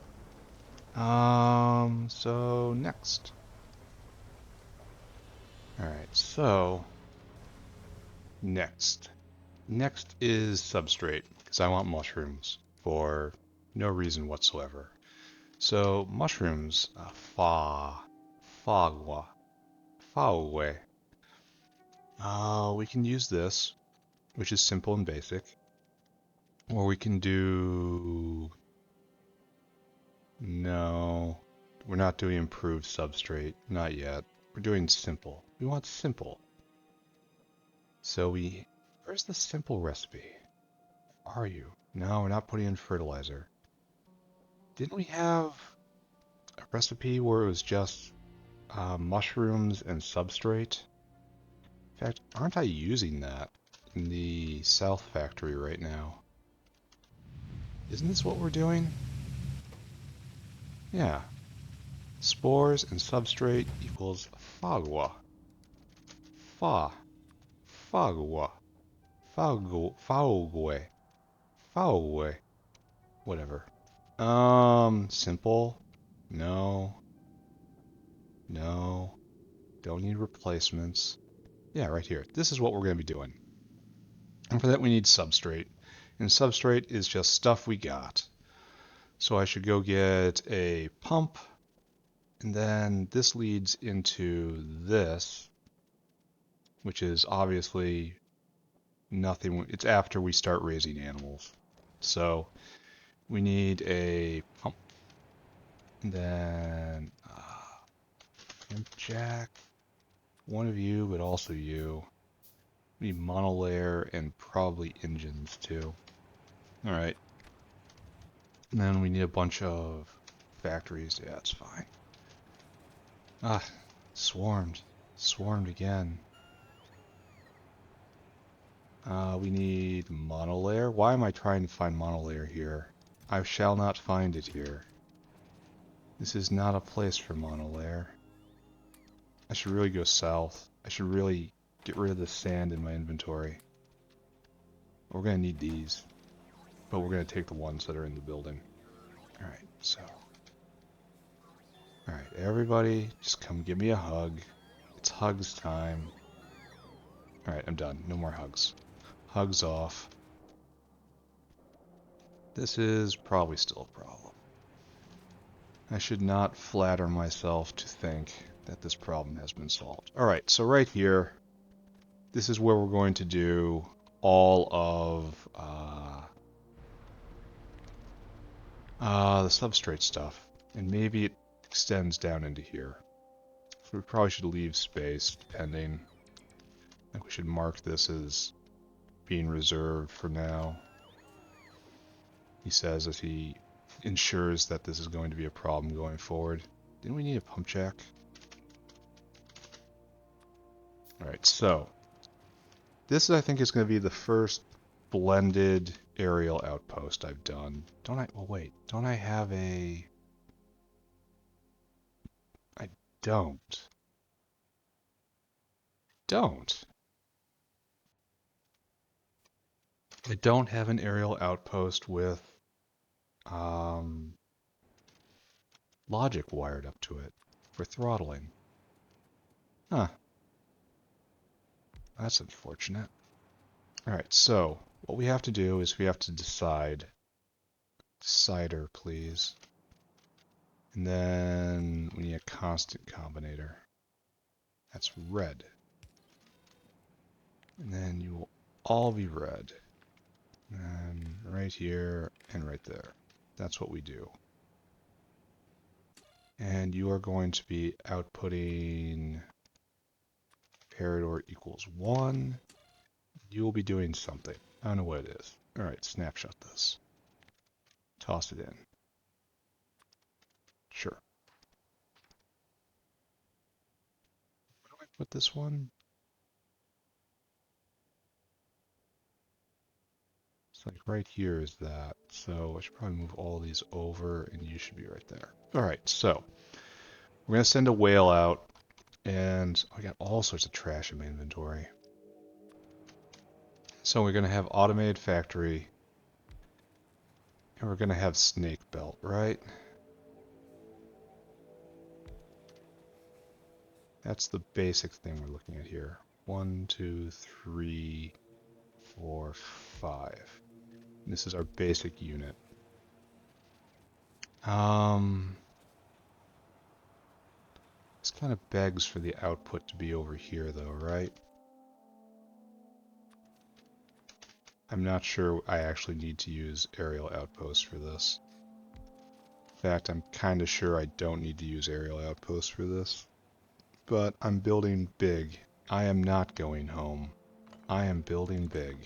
So next. Alright, so next. Next is substrate, because I want mushrooms for no reason whatsoever. So mushrooms, Fawogae. We can use this, which is simple and basic. Or we can do... No, we're not doing improved substrate, not yet. We're doing simple. We want simple. So where's the simple recipe? Are you? No, we're not putting in fertilizer. Didn't we have a recipe where it was just mushrooms and substrate? In fact, aren't I using that in the South Factory right now? Isn't this what we're doing? Yeah. Spores and substrate equals Fawogae. Fawogae. Fawogae. Whatever. Simple. No. No. Don't need replacements. Yeah, right here. This is what we're going to be doing. And for that we need substrate. And substrate is just stuff we got. So I should go get a pump. And then this leads into this, which is obviously nothing. It's after we start raising animals. So we need a pump. And then Imp Jack. One of you, but also you. We need monolayer and probably engines too. Alright. And then we need a bunch of factories. Yeah, that's fine. Swarmed. Swarmed again. We need monolayer. Why am I trying to find monolayer here? I shall not find it here. This is not a place for monolayer. I should really go south. I should really get rid of the sand in my inventory. We're going to need these. But we're going to take the ones that are in the building. Alright, so... Alright, everybody, just come give me a hug. It's hugs time. Alright, I'm done. No more hugs. Hugs off. This is probably still a problem. I should not flatter myself to think that this problem has been solved. Alright, so right here, this is where we're going to do all of the substrate stuff. And maybe it extends down into here. So we probably should leave space, depending. I think we should mark this as being reserved for now. He says as he ensures that this is going to be a problem going forward. Didn't we need a pump jack? Alright, so this I think is going to be the first blended aerial outpost I've done. Don't I? Well, wait. Don't I have a... I don't. I don't have an aerial outpost with logic wired up to it for throttling. Huh. That's unfortunate. Alright, so what we have to do is we have to decide. Decider, please. And then we need a constant combinator. That's red. And then you will all be red. And right here and right there. That's what we do. And you are going to be outputting Parador equals 1. You will be doing something. I don't know what it is. Alright, snapshot this. Toss it in. Sure. Where do I put this one? It's like right here is that. So I should probably move all these over and you should be right there. Alright, so we're going to send a whale out. And I got all sorts of trash in my inventory. So we're going to have automated factory. And we're going to have snake belt, right? That's the basic thing we're looking at here. 1, 2, 3, 4, 5. And this is our basic unit. This kind of begs for the output to be over here though, right? I'm not sure I actually need to use aerial outposts for this. In fact, I'm kind of sure I don't need to use aerial outposts for this. But I'm building big. I am not going home. I am building big.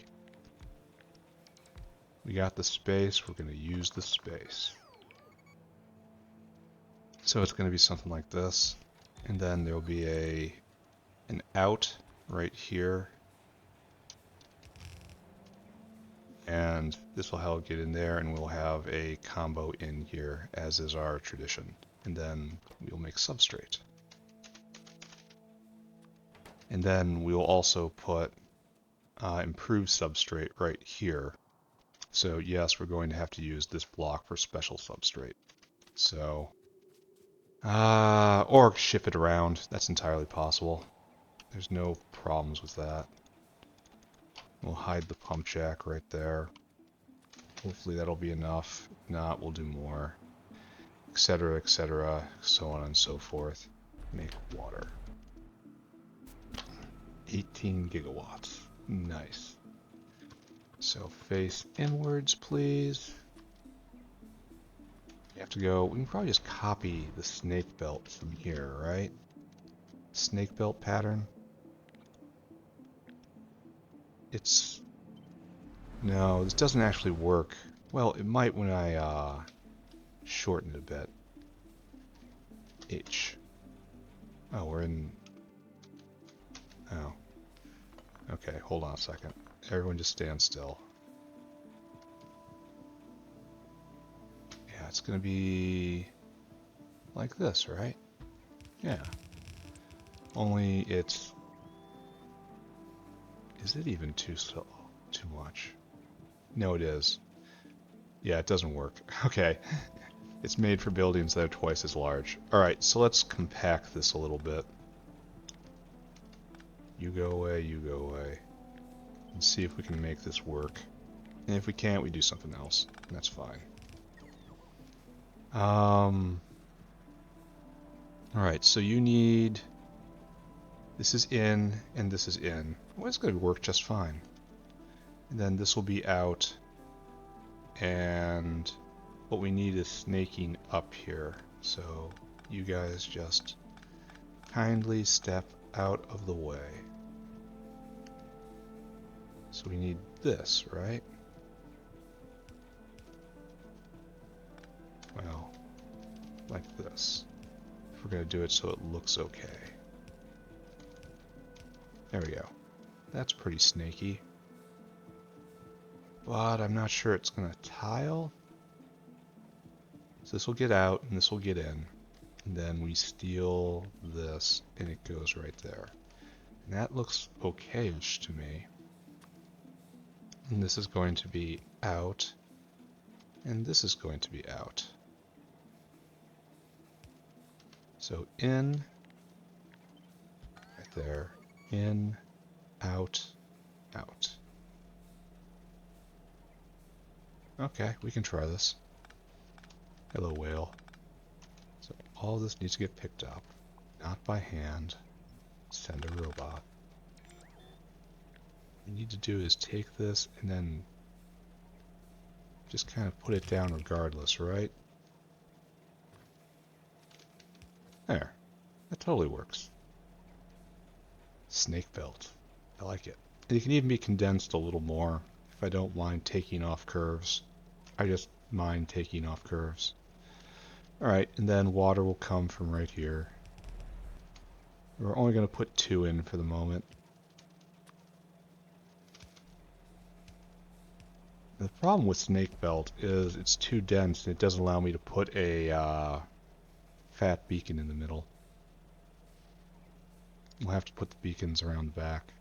We got the space, we're going to use the space. So it's going to be something like this. And then there'll be an out right here. And this will help get in there, and we'll have a combo in here, as is our tradition. And then we'll make substrate. And then we'll also put improved substrate right here. So yes, we're going to have to use this block for special substrate. So, or shift it around. That's entirely possible. There's no problems with that. We'll hide the pump jack right there. Hopefully that'll be enough. If not, we'll do more. Etc., so on and so forth. Make water. 18 gigawatts. Nice. So face inwards, please. You have to go, we can probably just copy the snake belt from here, right? Snake belt pattern. No, this doesn't actually work. Well, it might when I shorten it a bit. H. Oh, we're in... Oh. Okay, hold on a second. Everyone just stand still. Yeah, it's gonna be like this, right? Yeah. Only it's... Is it even too slow? Too much? No, it is. Yeah, it doesn't work. Okay. It's made for buildings that are twice as large. Alright, so let's compact this a little bit. You go away, you go away. And see if we can make this work. And if we can't, we do something else. And that's fine. Alright, so you need... This is in, and this is in. Well, it's going to work just fine. And then this will be out. And what we need is snaking up here. So you guys just kindly step out of the way. So we need this, right? Well, like this. If we're going to do it so it looks okay. There we go. That's pretty snaky. But I'm not sure it's going to tile. So this will get out and this will get in. And then we steal this and it goes right there. And that looks okay-ish to me. And this is going to be out. And this is going to be out. So in, right there, in, out, out. Okay, we can try this. Hello, whale. So all this needs to get picked up, not by hand. Send a robot. What we need to do is take this and then just kind of put it down regardless, right? There. That totally works. Snake belt. I like it. And it can even be condensed a little more if I don't mind taking off curves. I just mind taking off curves. Alright, and then water will come from right here. We're only going to put 2 in for the moment. The problem with snake belt is it's too dense and it doesn't allow me to put a fat beacon in the middle. We'll have to put the beacons around the back.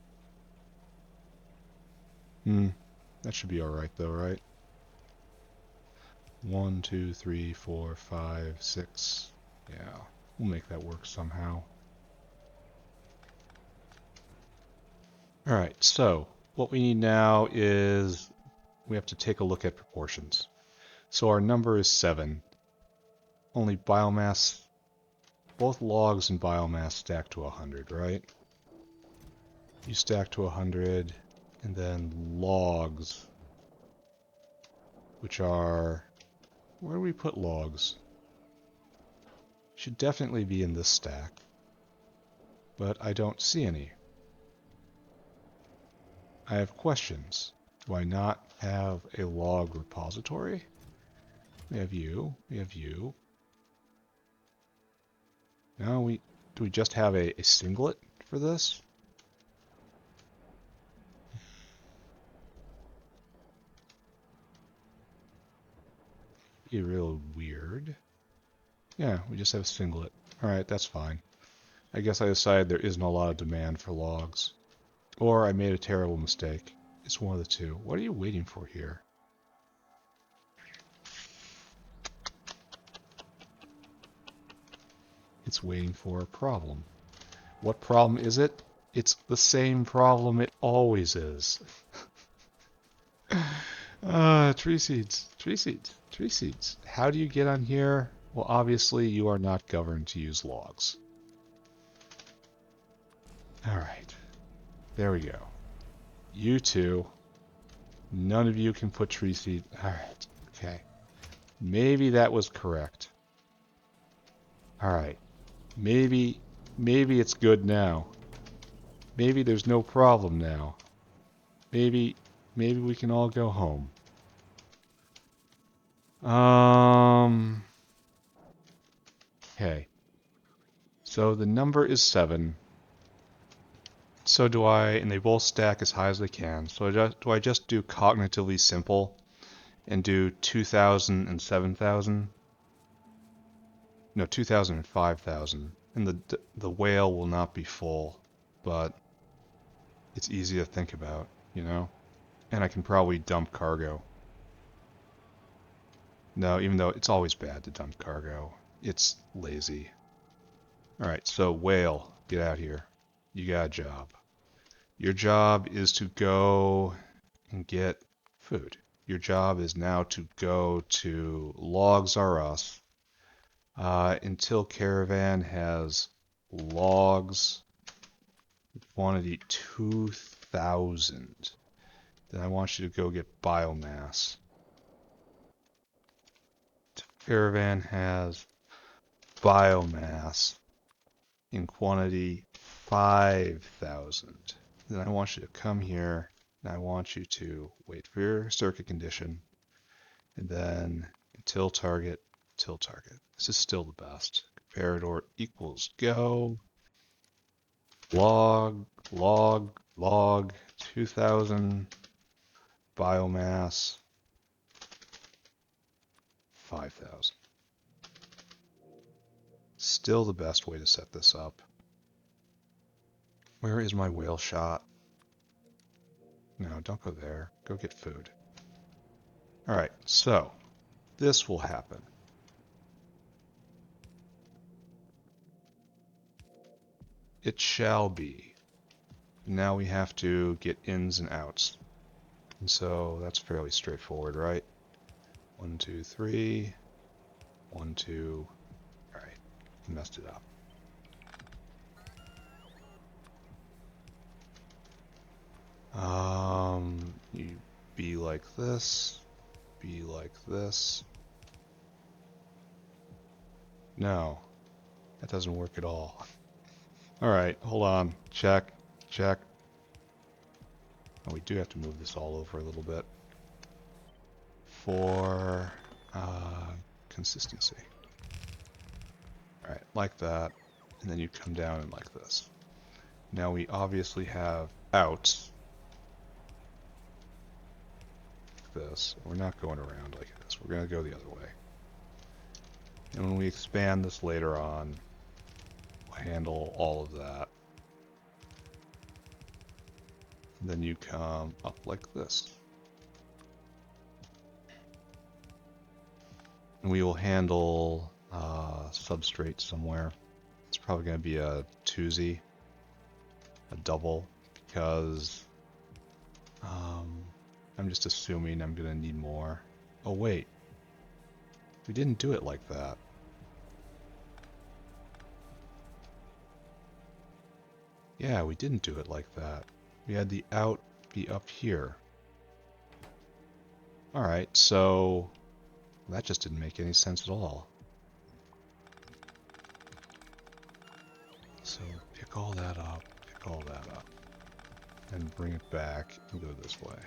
That should be alright though, right? 1, 2, 3, 4, 5, 6. Yeah, we'll make that work somehow. Alright, so what we need now is we have to take a look at proportions. So our number is 7. Only biomass, both logs and biomass stack to 100, right? You stack to 100, and then logs, which are, where do we put logs? Should definitely be in this stack, but I don't see any. I have questions. Do I not have a log repository? We have you. We have you. No, do we just have a singlet for this? Be real weird. Yeah, we just have a singlet. Alright, that's fine. I guess I decided there isn't a lot of demand for logs. Or I made a terrible mistake. It's one of the two. What are you waiting for here? It's waiting for a problem. What problem is it? It's the same problem it always is. Tree seeds, tree seeds, tree seeds. How do you get on here? Well, obviously you are not governed to use logs. Alright. There we go. You two. None of you can put tree seed. Alright. Okay. Maybe that was correct. Alright. Maybe it's good now. Maybe there's no problem now. Maybe we can all go home. Okay. So the number is 7. So do I, and they both stack as high as they can. So do I just do cognitively simple and do 2,000 and 7,000? No, 2,000 and 5,000. And the whale will not be full, but it's easy to think about, you know? And I can probably dump cargo. No, even though it's always bad to dump cargo. It's lazy. Alright, so whale, get out here. You got a job. Your job is to go and get food. Your job is now to go to Logs R Us until Caravan has logs quantity 2,000. Then I want you to go get biomass. Caravan has biomass in quantity 5,000. Then I want you to come here And I want you to wait for your circuit condition, and then until target, till target. This is still the best. Comparator equals go. Log, log, 2000, biomass, 5000. Still the best way to set this up. Where is my whale shot? No, don't go there. Go get food. Alright, so this will happen. It shall be. Now we have to get ins and outs. And so that's fairly straightforward, right? 1, 2, 3. 1, 2. Alright, messed it up. You be like this. Be like this. No, that doesn't work at all. Alright, hold on. Check. Check. Oh, we do have to move this all over a little bit for consistency. Alright, like that. And then you come down and like this. Now we obviously have outs. Like this. We're not going around like this. We're going to go the other way. And when we expand this later on, we'll handle all of that. And then you come up like this. And we will handle substrate somewhere. It's probably going to be a twosie, a double, because I'm just assuming I'm going to need more. Oh wait, we didn't do it like that. Yeah, we didn't do it like that. We had the out be up here. Alright, so that just didn't make any sense at all. So pick all that up, and bring it back and go this way.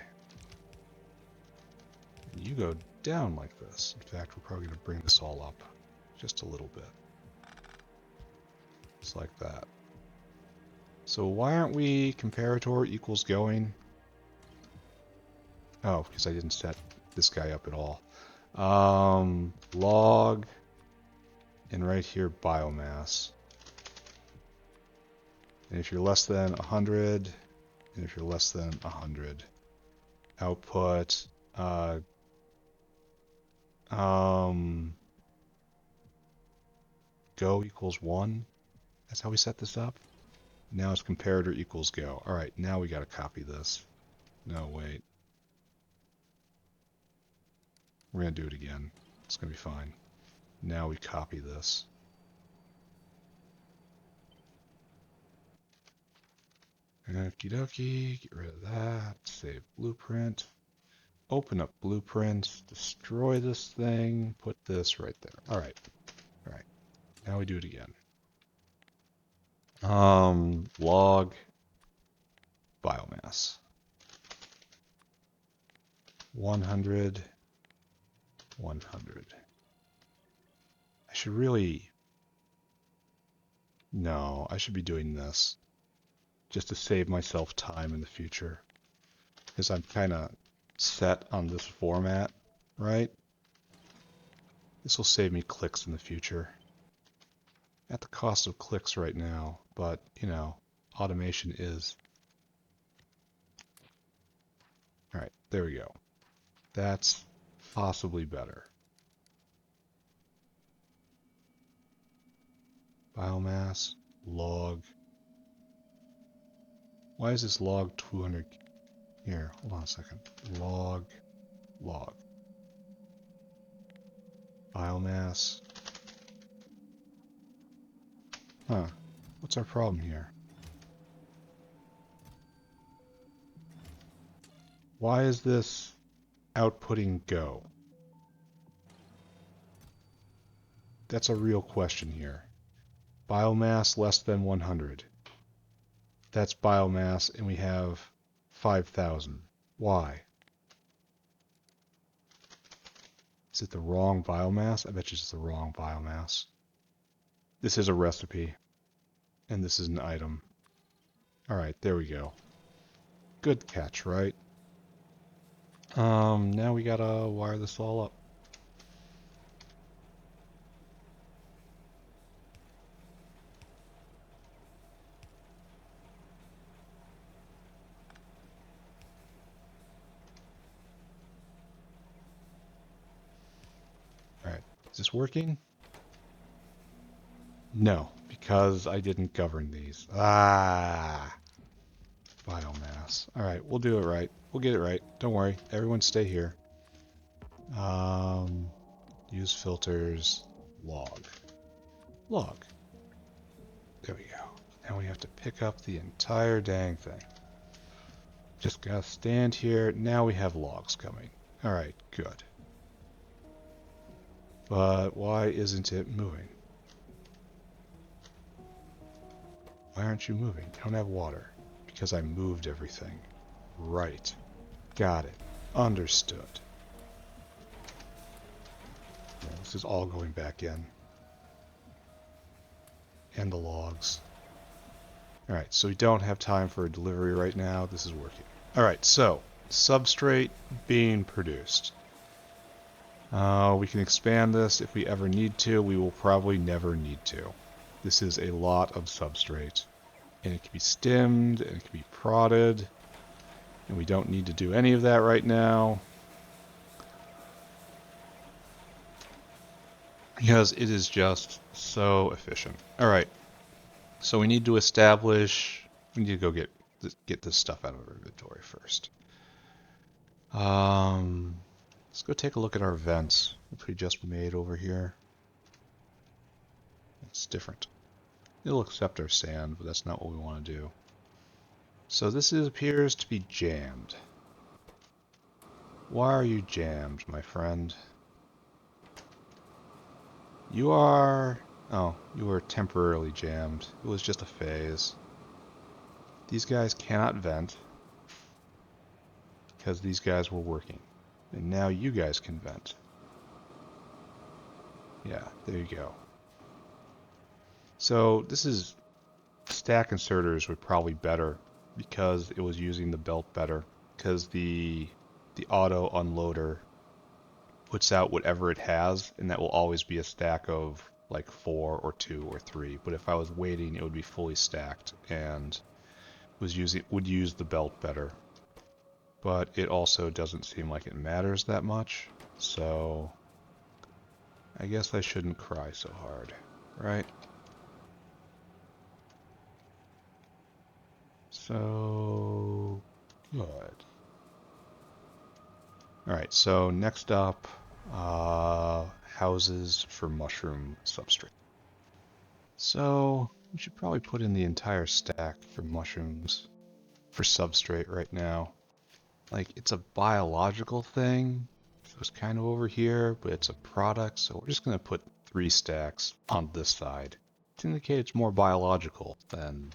You go down like this. In fact, we're probably going to bring this all up just a little bit. Just like that. So why aren't we comparator equals going? Oh, because I didn't set this guy up at all. Log, and right here biomass. And if you're less than 100, and if you're less than 100, output go equals 1. That's how we set this up. Now it's comparator equals go. All right, now we got to copy this. No, wait. We're going to do it again. It's going to be fine. Now we copy this. Okie dokie, get rid of that. Save blueprint. Open up blueprints. Destroy this thing. Put this right there. All right. All right. Now we do it again. Log biomass. 100. 100. I should really... No, I should be doing this just to save myself time in the future. Because I'm kind of set on this format, right? This will save me clicks in the future. At the cost of clicks right now, but, you know, automation is. Alright, there we go. That's possibly better. Biomass, log. Why is this log 200? Here, hold on a second. Log. Biomass. Huh. What's our problem here? Why is this outputting go? That's a real question here. Biomass less than 100. That's biomass, and we have 5,000. Why? Is it the wrong biomass? I bet you it's the wrong biomass. This is a recipe, and this is an item. Alright, there we go. Good catch, right? Now we gotta wire this all up. Alright, is this working? No, because I didn't govern these. Ah! Biomass. Alright, we'll do it right. We'll get it right. Don't worry. Everyone stay here. Use filters. Log. Log. There we go. Now we have to pick up the entire dang thing. Just gotta stand here. Now we have logs coming. Alright, good. But why isn't it moving? Why aren't you moving? You don't have water. Because I moved everything. Right. Got it. Understood. Yeah, this is all going back in. And the logs. Alright, so we don't have time for a delivery right now. This is working. Alright, so substrate being produced. We can expand this if we ever need to. We will probably never need to. This is a lot of substrate. And it can be stemmed, and it can be prodded. And we don't need to do any of that right now. Because it is just so efficient. Alright, so we need to establish... We need to go get this stuff out of our inventory first. Let's go take a look at our vents, which we just made over here. It's different. It'll accept our sand, but that's not what we want to do. So this appears to be jammed. Why are you jammed, my friend? You are... Oh, you were temporarily jammed. It was just a phase. These guys cannot vent because these guys were working. And now you guys can vent. Yeah, there you go. So this is... Stack inserters were probably better because it was using the belt better. Because the auto unloader puts out whatever it has, and that will always be a stack of like 4 or 2 or 3. But if I was waiting, it would be fully stacked and would use the belt better. But it also doesn't seem like it matters that much, so I guess I shouldn't cry so hard, right? So good. Alright, so next up, houses for mushroom substrate. So we should probably put in the entire stack for mushrooms for substrate right now. Like, it's a biological thing, so it's kind of over here, but it's a product, so we're just going to put 3 stacks on this side to indicate it's more biological than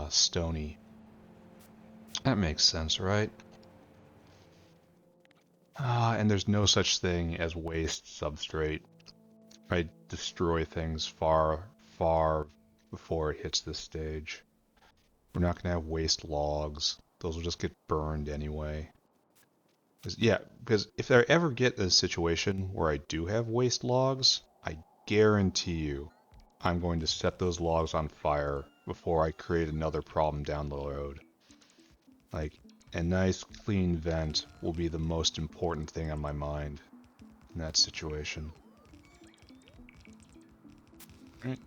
stony. That makes sense, right? And there's no such thing as waste substrate. I destroy things far, far before it hits this stage. We're not going to have waste logs. Those will just get burned anyway. Because if I ever get a situation where I do have waste logs, I guarantee you I'm going to set those logs on fire before I create another problem down the road. Like, a nice clean vent will be the most important thing on my mind in that situation. Alright,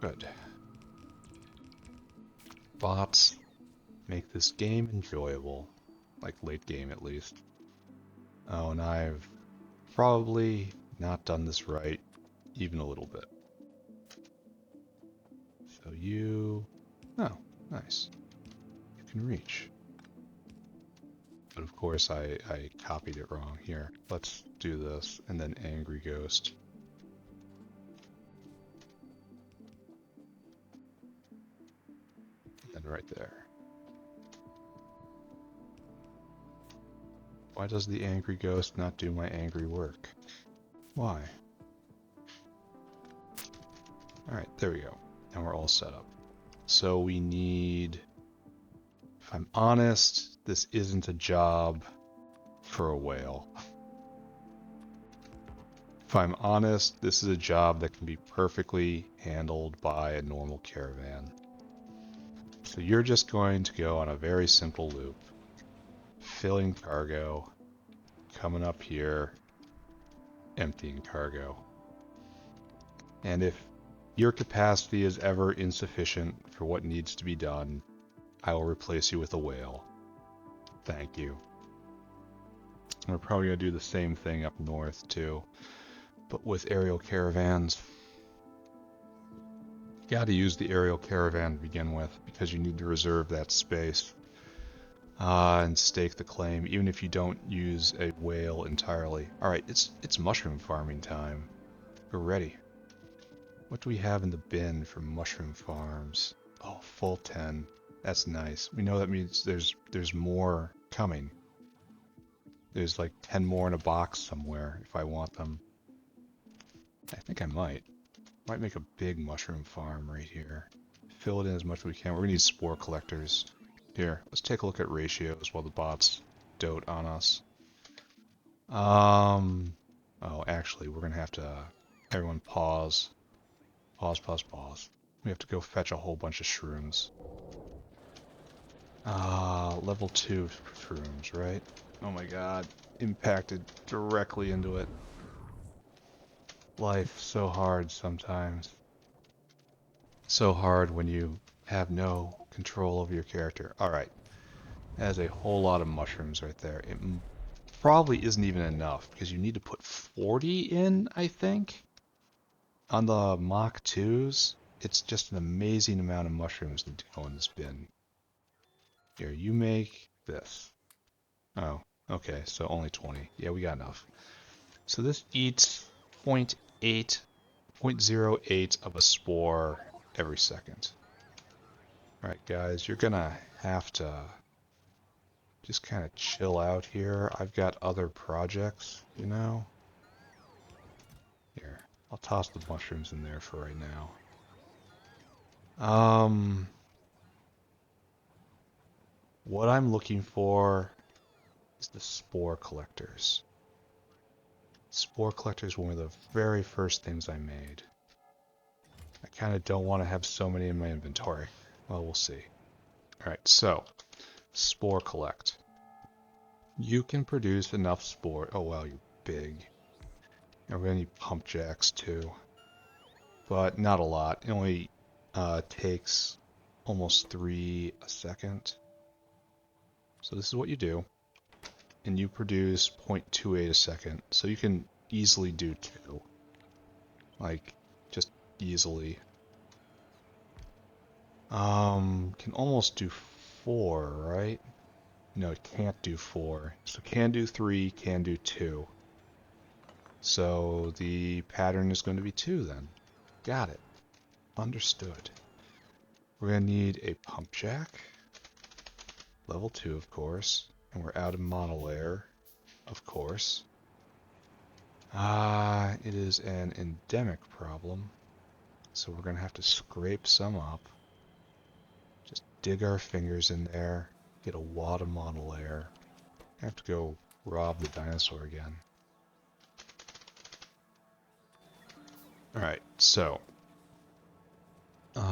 good. Bots make this game enjoyable, like late game at least. Oh, and I've probably not done this right even a little bit. So oh, nice. You can reach. But of course I copied it wrong here. Let's do this, and then Angry Ghost. And right there. Why does the angry ghost not do my angry work? Why? Alright, there we go. Now we're all set up. So we need... If I'm honest, this isn't a job for a whale. If I'm honest, this is a job that can be perfectly handled by a normal caravan. So you're just going to go on a very simple loop, filling cargo, coming up here, emptying cargo. And if your capacity is ever insufficient for what needs to be done, I will replace you with a whale. Thank you. And we're probably going to do the same thing up north too, but with aerial caravans. You got to use the aerial caravan to begin with because you need to reserve that space and stake the claim, even if you don't use a whale entirely. All right, it's mushroom farming time. We're ready. What do we have in the bin for mushroom farms? Oh, full 10. That's nice. We know that means there's more coming. There's like 10 more in a box somewhere if I want them. I think I might. Might make a big mushroom farm right here. Fill it in as much as we can. We're gonna need spore collectors. Here, let's take a look at ratios while the bots dote on us. Oh, actually, we're gonna have to, everyone pause. Pause. We have to go fetch a whole bunch of shrooms. Level 2 shrooms, right? Oh my god, impacted directly into it. Life so hard sometimes. So hard when you have no control over your character. Alright, that is a whole lot of mushrooms right there. It probably isn't even enough because you need to put 40 in, I think. On the Mach 2s, it's just an amazing amount of mushrooms that go in this bin. Here, you make this. Oh, okay, so only 20. Yeah, we got enough. So this eats 0.08 of a spore every second. Alright guys, you're gonna have to just kind of chill out here. I've got other projects, you know? Here, I'll toss the mushrooms in there for right now. What I'm looking for is the spore collectors. Spore collectors were one of the very first things I made. I kind of don't want to have so many in my inventory. Well, we'll see. Alright, so, spore collect. You can produce enough spore. Oh wow, you're big. And we're gonna need pump jacks too. But not a lot. It only takes almost 3 a second. So this is what you do. And you produce 0.28 a second. So you can easily do 2. Like, just easily. Can almost do 4, right? No, it can't do 4. So can do 3, can do 2. So the pattern is going to be 2 then. Got it. Understood. We're going to need a pump jack. Level 2, of course. And we're out of monolayer, of course. It is an endemic problem. So we're going to have to scrape some up. Just dig our fingers in there. Get a wad of monolayer. I have to go rob the dinosaur again. Alright, so. We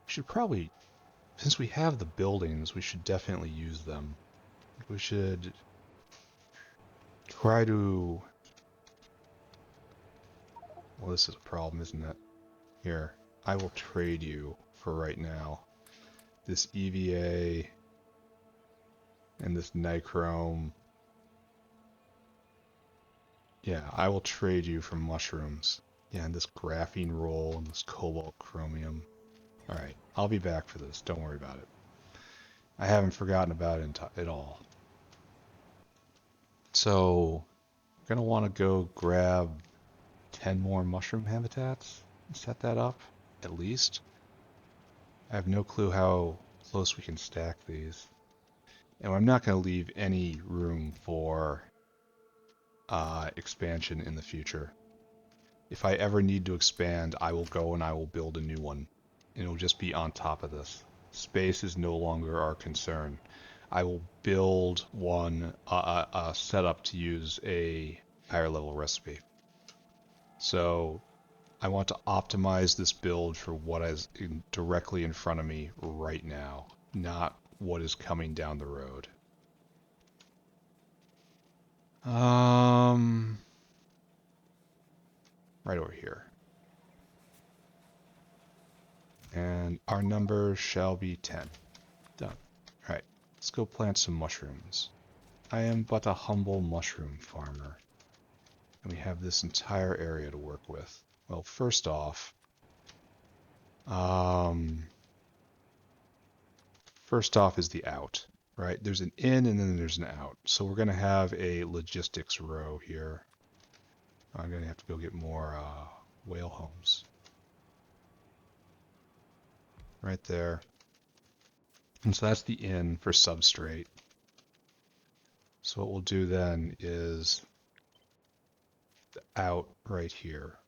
should probably, since we have the buildings, we should definitely use them. We should try to... Well, this is a problem, isn't it? Here, I will trade you for right now. This EVA and this nichrome. Yeah, I will trade you for mushrooms. Yeah, and this graphene roll and this cobalt chromium. Alright, I'll be back for this. Don't worry about it. I haven't forgotten about it at all. So, I'm going to want to go grab 10 more mushroom habitats and set that up, at least. I have no clue how close we can stack these. And I'm not going to leave any room for expansion in the future. If I ever need to expand, I will go and I will build a new one. And it'll just be on top of this. Space is no longer our concern. I will build one set up to use a higher level recipe. So I want to optimize this build for what is directly in front of me right now, not what is coming down the road. Right over here. And our number shall be 10. Done. Alright, let's go plant some mushrooms. I am but a humble mushroom farmer. And we have this entire area to work with. Well, first off, is the out, right? There's an in and then there's an out. So we're going to have a logistics row here. I'm going to have to go get more whale homes. Right there. And so that's the in for substrate. So what we'll do then is the out right here.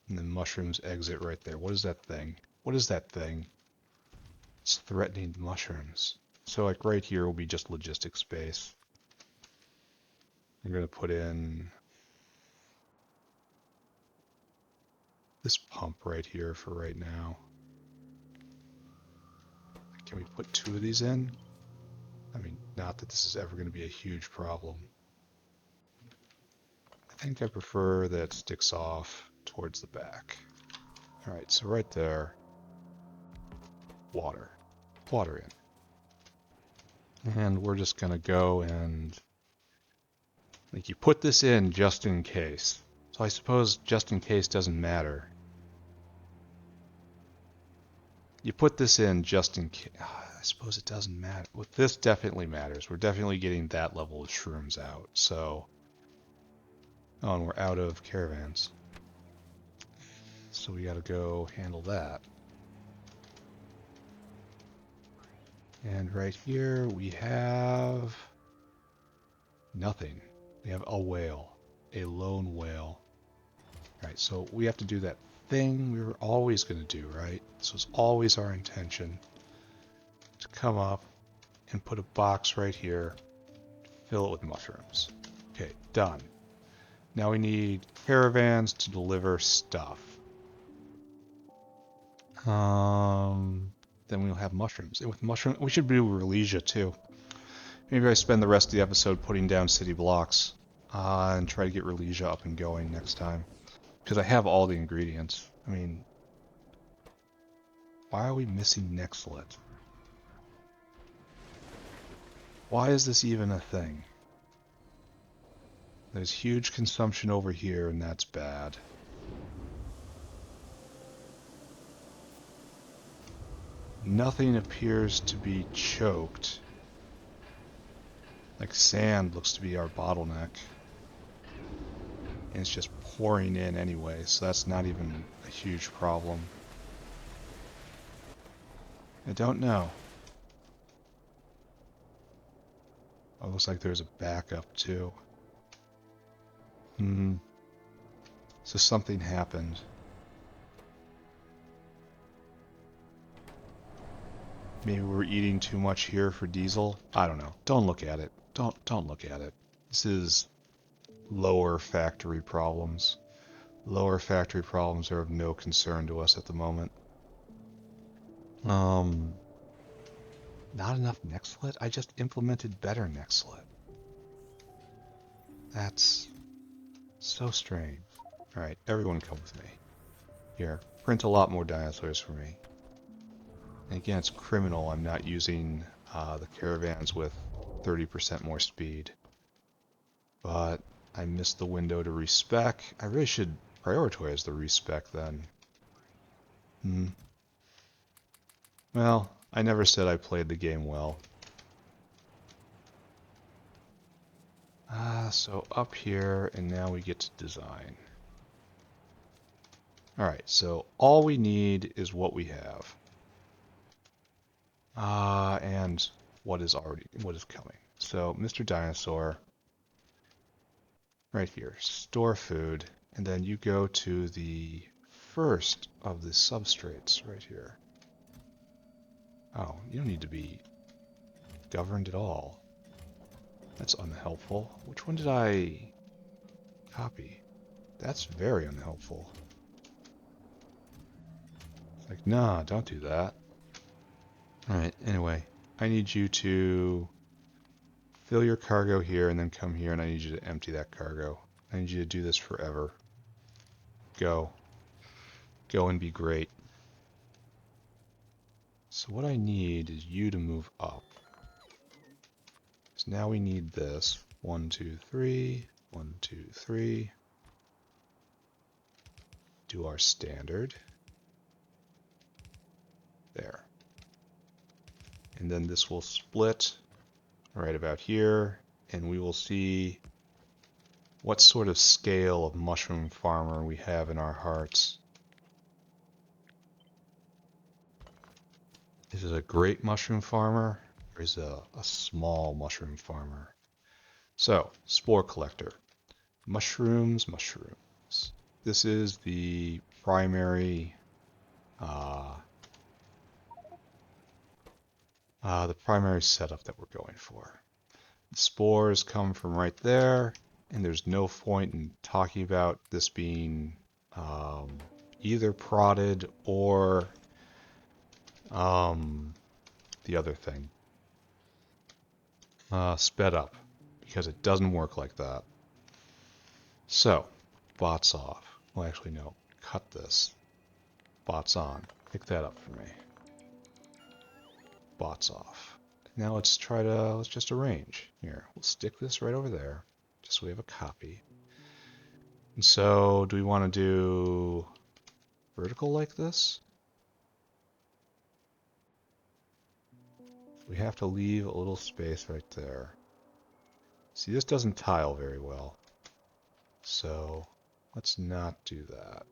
And then mushrooms exit right there. What is that thing? What is that thing? It's threatening mushrooms. So like right here will be just logistic space. I'm going to put in this pump right here for right now. Can we put 2 of these in? I mean, not that this is ever going to be a huge problem. I think I prefer that it sticks off towards the back. Alright, so right there, water. Water in. And we're just going to go and like you put this in just in case. So I suppose just in case doesn't matter. You put this in just in case. I suppose it doesn't matter. Well, this definitely matters. We're definitely getting that level of shrooms out. So, oh, and we're out of caravans. So we got to go handle that. And right here we have nothing. We have a whale, a lone whale. All right, so we have to do that thing we were always going to do, right? This was always our intention to come up and put a box right here, fill it with mushrooms. Okay, done. Now we need caravans to deliver stuff. Then we'll have mushrooms. And with mushrooms, we should do Relesia too. Maybe I spend the rest of the episode putting down city blocks and try to get Relesia up and going next time. Because I have all the ingredients. I mean, why are we missing Nexlet? Why is this even a thing? There's huge consumption over here, and that's bad. Nothing appears to be choked. Like sand looks to be our bottleneck. And it's just pouring in anyway, so that's not even a huge problem. I don't know. Oh, looks like there's a backup too. So something happened. Maybe we're eating too much here for diesel. I don't know. Don't look at it. Don't look at it. This is lower factory problems. Lower factory problems are of no concern to us at the moment. Not enough Nexlet? I just implemented better Nexlet. That's so strange. Alright, everyone come with me. Here, print a lot more dinosaurs for me. And again, it's criminal I'm not using the caravans with 30% more speed. But I missed the window to respec. I really should prioritize the respec then. Well, I never said I played the game well. So up here, and now we get to design. Alright, so all we need is what we have. And what is coming. So Mr. Dinosaur, right here, store food, and then you go to the first of the substrates right here. Oh, you don't need to be governed at all. That's unhelpful. Which one did I copy? That's very unhelpful. It's like, nah, don't do that. Alright, anyway, I need you to fill your cargo here and then come here, and I need you to empty that cargo. I need you to do this forever. Go. Go and be great. So what I need is you to move up. So now we need this. 1, 2, 3. 1, 2, 3. Do our standard. There. And then this will split right about here, and we will see what sort of scale of mushroom farmer we have in our hearts. Is it a great mushroom farmer, or is it a small mushroom farmer? So, spore collector. Mushrooms, mushrooms. This is the primary setup that we're going for. The spores come from right there, and there's no point in talking about this being either prodded or the other thing, sped up, because it doesn't work like that. So, bots off. Well, actually, no. Cut this. Bots on. Pick that up for me. Bots off. Now let's just arrange. Here, we'll stick this right over there, just so we have a copy. And so, do we want to do vertical like this? We have to leave a little space right there. See, this doesn't tile very well. So, let's not do that.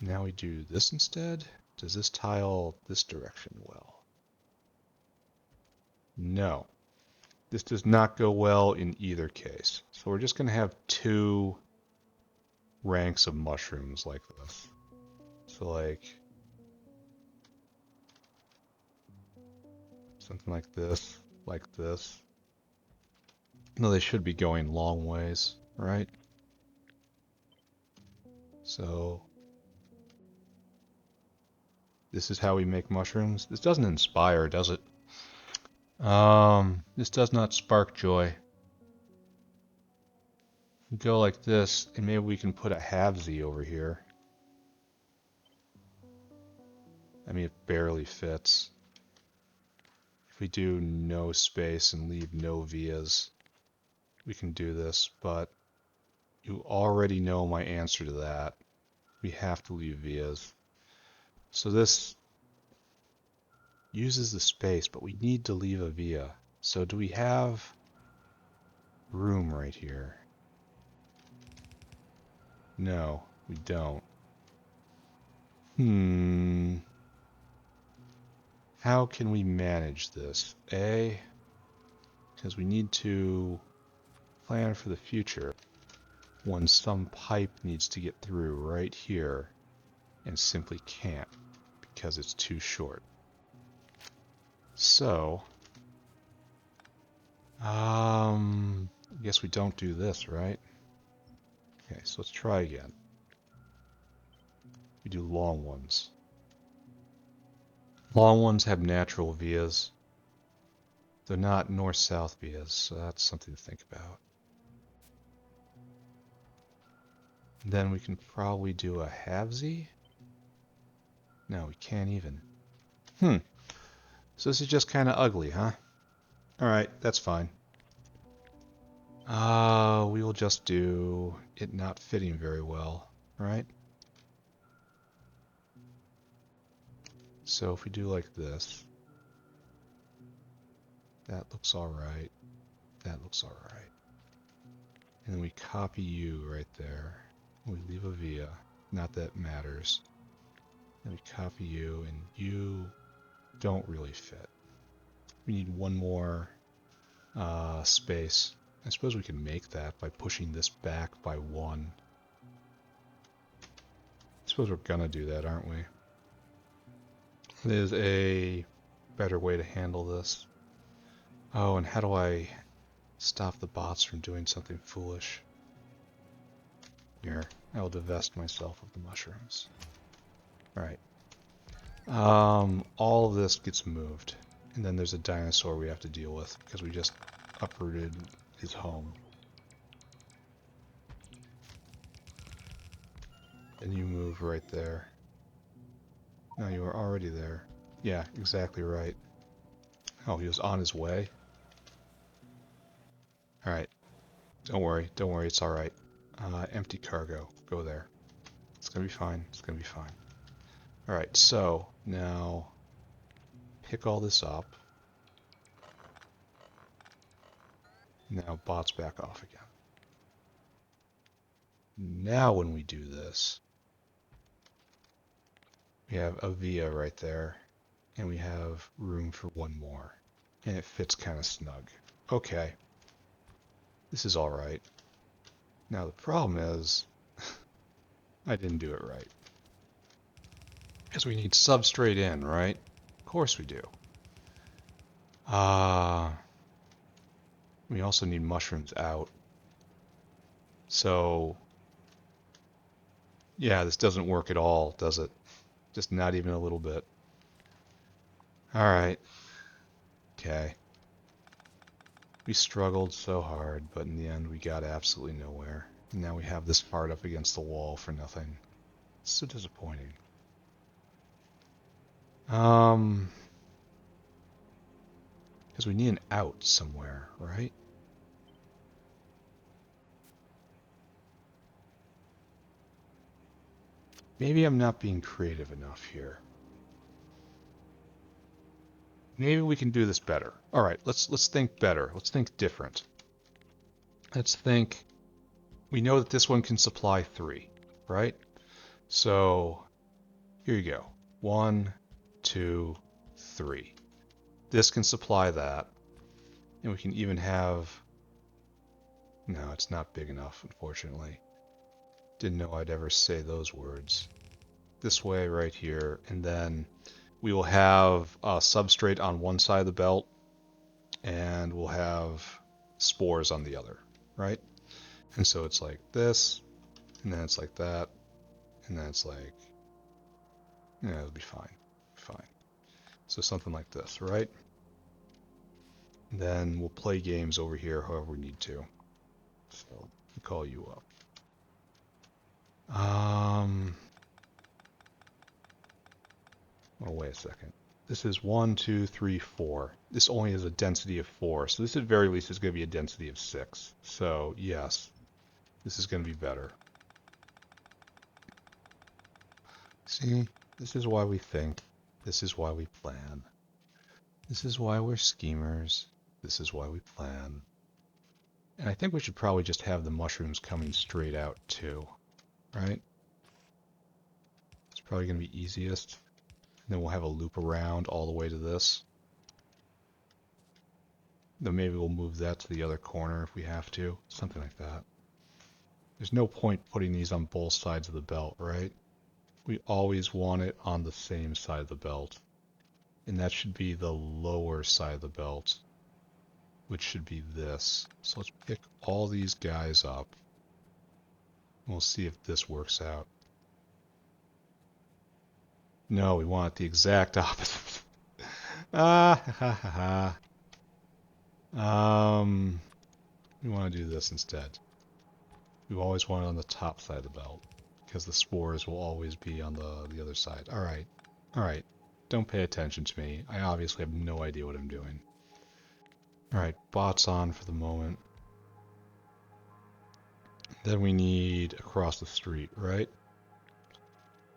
Now we do this instead. Does this tile this direction well? No. This does not go well in either case. So we're just going to have 2 ranks of mushrooms like this. So like something like this, like this. No, they should be going long ways, right? So this is how we make mushrooms. This doesn't inspire, does it? This does not spark joy. Go like this, and maybe we can put a halvesy over here. I mean, it barely fits. If we do no space and leave no vias, we can do this, but you already know my answer to that. We have to leave vias. So this uses the space, but we need to leave a via. So do we have room right here? No, we don't. How can we manage this? Because we need to plan for the future when some pipe needs to get through right here and simply can't because it's too short. So, I guess we don't do this, right? Okay, so let's try again. We do long ones. Long ones have natural vias. They're not north-south vias, so that's something to think about. Then we can probably do a halvesy. No, we can't even. So this is just kind of ugly, huh? Alright, that's fine. We will just do it not fitting very well, right? So if we do like this, that looks alright. That looks alright. And then we copy you right there. We leave a via. Not that it matters. Then we copy you, and you don't really fit. We need one more space. I suppose we can make that by pushing this back by 1. I suppose we're gonna do that, aren't we? There's a better way to handle this. Oh, and how do I stop the bots from doing something foolish? Here, I will divest myself of the mushrooms. Alright. All of this gets moved. And then there's a dinosaur we have to deal with because we just uprooted his home. And you move right there. No, you were already there. Yeah, exactly right. Oh, he was on his way? Alright. Don't worry, it's alright. Empty cargo. Go there. It's gonna be fine, it's gonna be fine. Alright, so, now... pick all this up. Now bots back off again. Now when we do this, we have a via right there, and we have room for one more. And it fits kind of snug. Okay. This is alright. Now the problem is, I didn't do it right. Because we need substrate in, right? Of course we do. We also need mushrooms out. So, yeah, this doesn't work at all, does it? Just not even a little bit. Alright. Okay. We struggled so hard, but in the end we got absolutely nowhere. And now we have this part up against the wall for nothing. It's so disappointing. Because we need an out somewhere, right? Maybe I'm not being creative enough here. Maybe we can do this better. All right, let's think better. Let's think different. Let's think. We know that this one can supply 3, right? So here you go. 1, 2, 3. This can supply that, and we can even have. No, it's not big enough, unfortunately. Didn't know I'd ever say those words. This way, right here, and then we will have a substrate on one side of the belt, and we'll have spores on the other, right? And so it's like this, and then it's like that, and then it's like, yeah, it'll be fine, fine. So something like this, right? And then we'll play games over here however we need to. So I'll call you up. Oh, wait a second. This is 1, 2, 3, 4. This only has a density of 4, so this at very least is going to be a density of 6. So, yes, this is going to be better. See, this is why we think. This is why we plan. This is why we're schemers. This is why we plan. And I think we should probably just have the mushrooms coming straight out too, right? It's probably going to be easiest. And then we'll have a loop around all the way to this. Then maybe we'll move that to the other corner if we have to. Something like that. There's no point putting these on both sides of the belt, right? We always want it on the same side of the belt. And that should be the lower side of the belt, which should be this. So let's pick all these guys up. And we'll see if this works out. No, we want the exact opposite. Ah, ha, ha, ha. We want to do this instead. We always want it on the top side of the belt, because the spores will always be on the other side. Alright, alright. Don't pay attention to me. I obviously have no idea what I'm doing. Alright, bots on for the moment. Then we need across the street, right?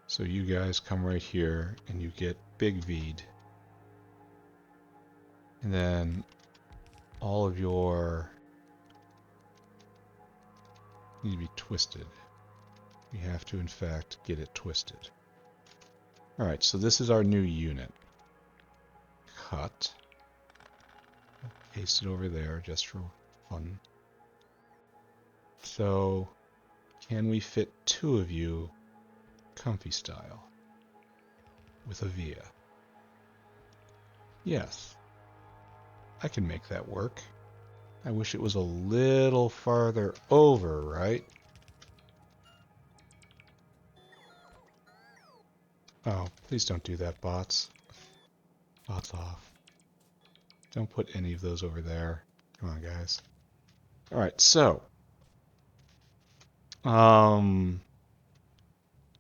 So you guys come right here, and you get big V'd. And then all of your need to be twisted. We have to, in fact, get it twisted. Alright, so this is our new unit. cut. Paste it over there just for fun. So, can we fit 2 of you comfy style with a via? Yes, I can make that work. I wish it was a little farther over, right? Oh, please don't do that, bots. Bots off. Don't put any of those over there. Come on, guys. Alright, so.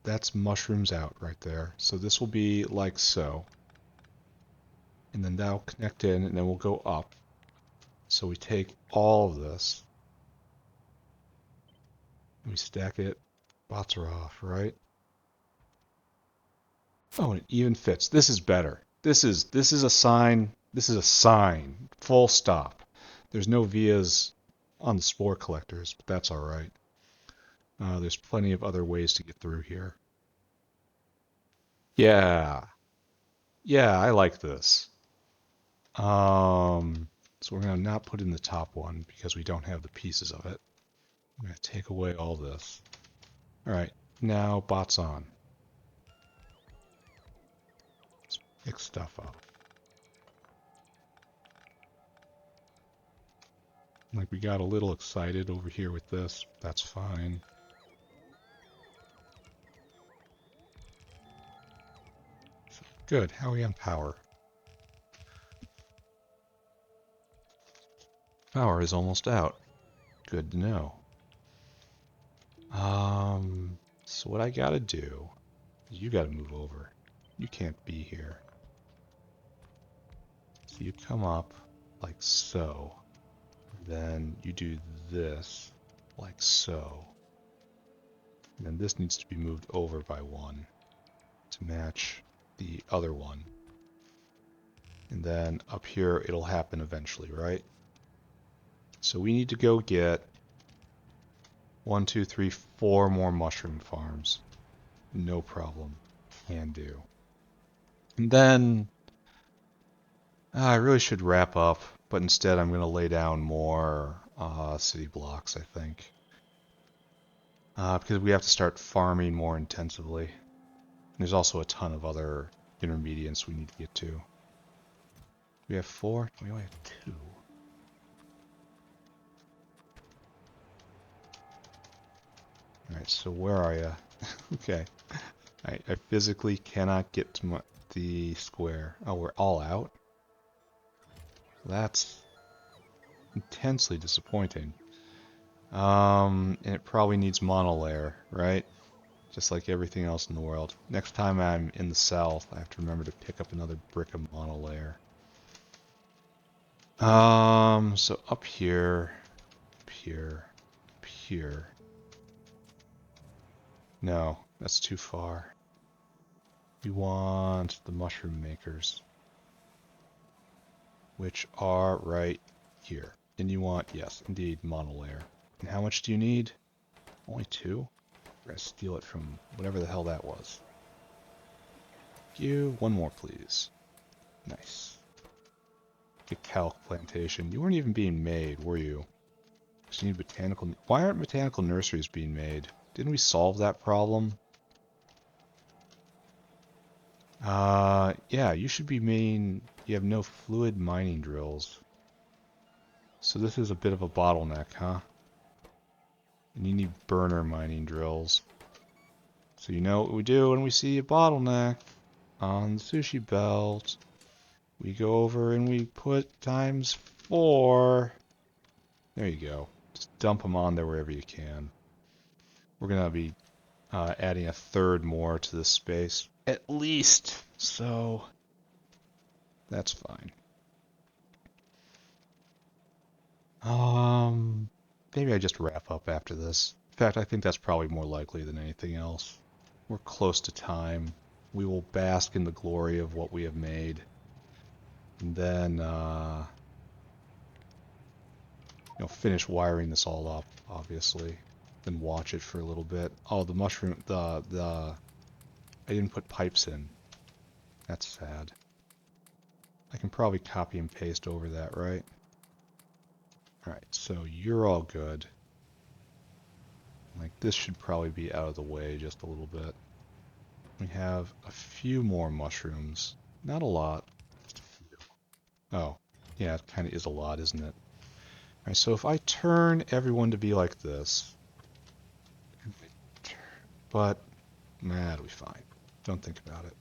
That's mushrooms out right there. So this will be like so. And then that'll connect in, and then we'll go up. So we take all of this. We stack it. Bots are off, right? Oh, and it even fits. This is better. This is a sign. This is a sign. Full stop. There's no vias on the spore collectors, but that's all right. There's plenty of other ways to get through here. Yeah. Yeah, I like this. So we're going to not put in the top one because we don't have the pieces of it. I'm going to take away all this. All right, now bots on. Let's pick stuff up. Like we got a little excited over here with this. That's fine. Good. How are we on power? Power is almost out. Good to know. So what I gotta do is you gotta move over. You can't be here. So you come up like so. Then you do this like so. And then this needs to be moved over by 1 to match the other one. And then up here it'll happen eventually, right? So we need to go get 1, 2, 3, 4 more mushroom farms. No problem. Can do. And then I really should wrap up, but instead I'm going to lay down more city blocks, I think. Because we have to start farming more intensively. And there's also a ton of other intermediates we need to get to. We have 4? We only have 2. Alright, so where are you? Okay. I physically cannot get to the square. Oh, we're all out? That's intensely disappointing. And it probably needs monolayer, right? Just like everything else in the world. Next time I'm in the south, I have to remember to pick up another brick of monolayer. So up here, up here, up here. No, that's too far. We want the mushroom makers, which are right here. And you want, yes, indeed, monolayer. And how much do you need? Only 2? We're gonna steal it from whatever the hell that was. Thank you. 1 more, please. Nice. Get calc plantation. You weren't even being made, were you? Because you need botanical. Why aren't botanical nurseries being made? Didn't we solve that problem? Yeah, you should be main. You have no fluid mining drills. So this is a bit of a bottleneck, huh? And you need burner mining drills. So you know what we do when we see a bottleneck on the sushi belt. We go over and we put ×4. There you go. Just dump them on there wherever you can. We're going to be adding a 3rd more to this space. At least. So that's fine. Maybe I just wrap up after this. In fact, I think that's probably more likely than anything else. We're close to time. We will bask in the glory of what we have made. And then, finish wiring this all up, obviously. Then watch it for a little bit. Oh, the mushroom, I didn't put pipes in. That's sad. I can probably copy and paste over that, right? Alright, so you're all good. Like, this should probably be out of the way just a little bit. We have a few more mushrooms. Not a lot. Just a few. Oh, yeah, it kind of is a lot, isn't it? Alright, so if I turn everyone to be like this, but, nah, it'll be fine. Don't think about it.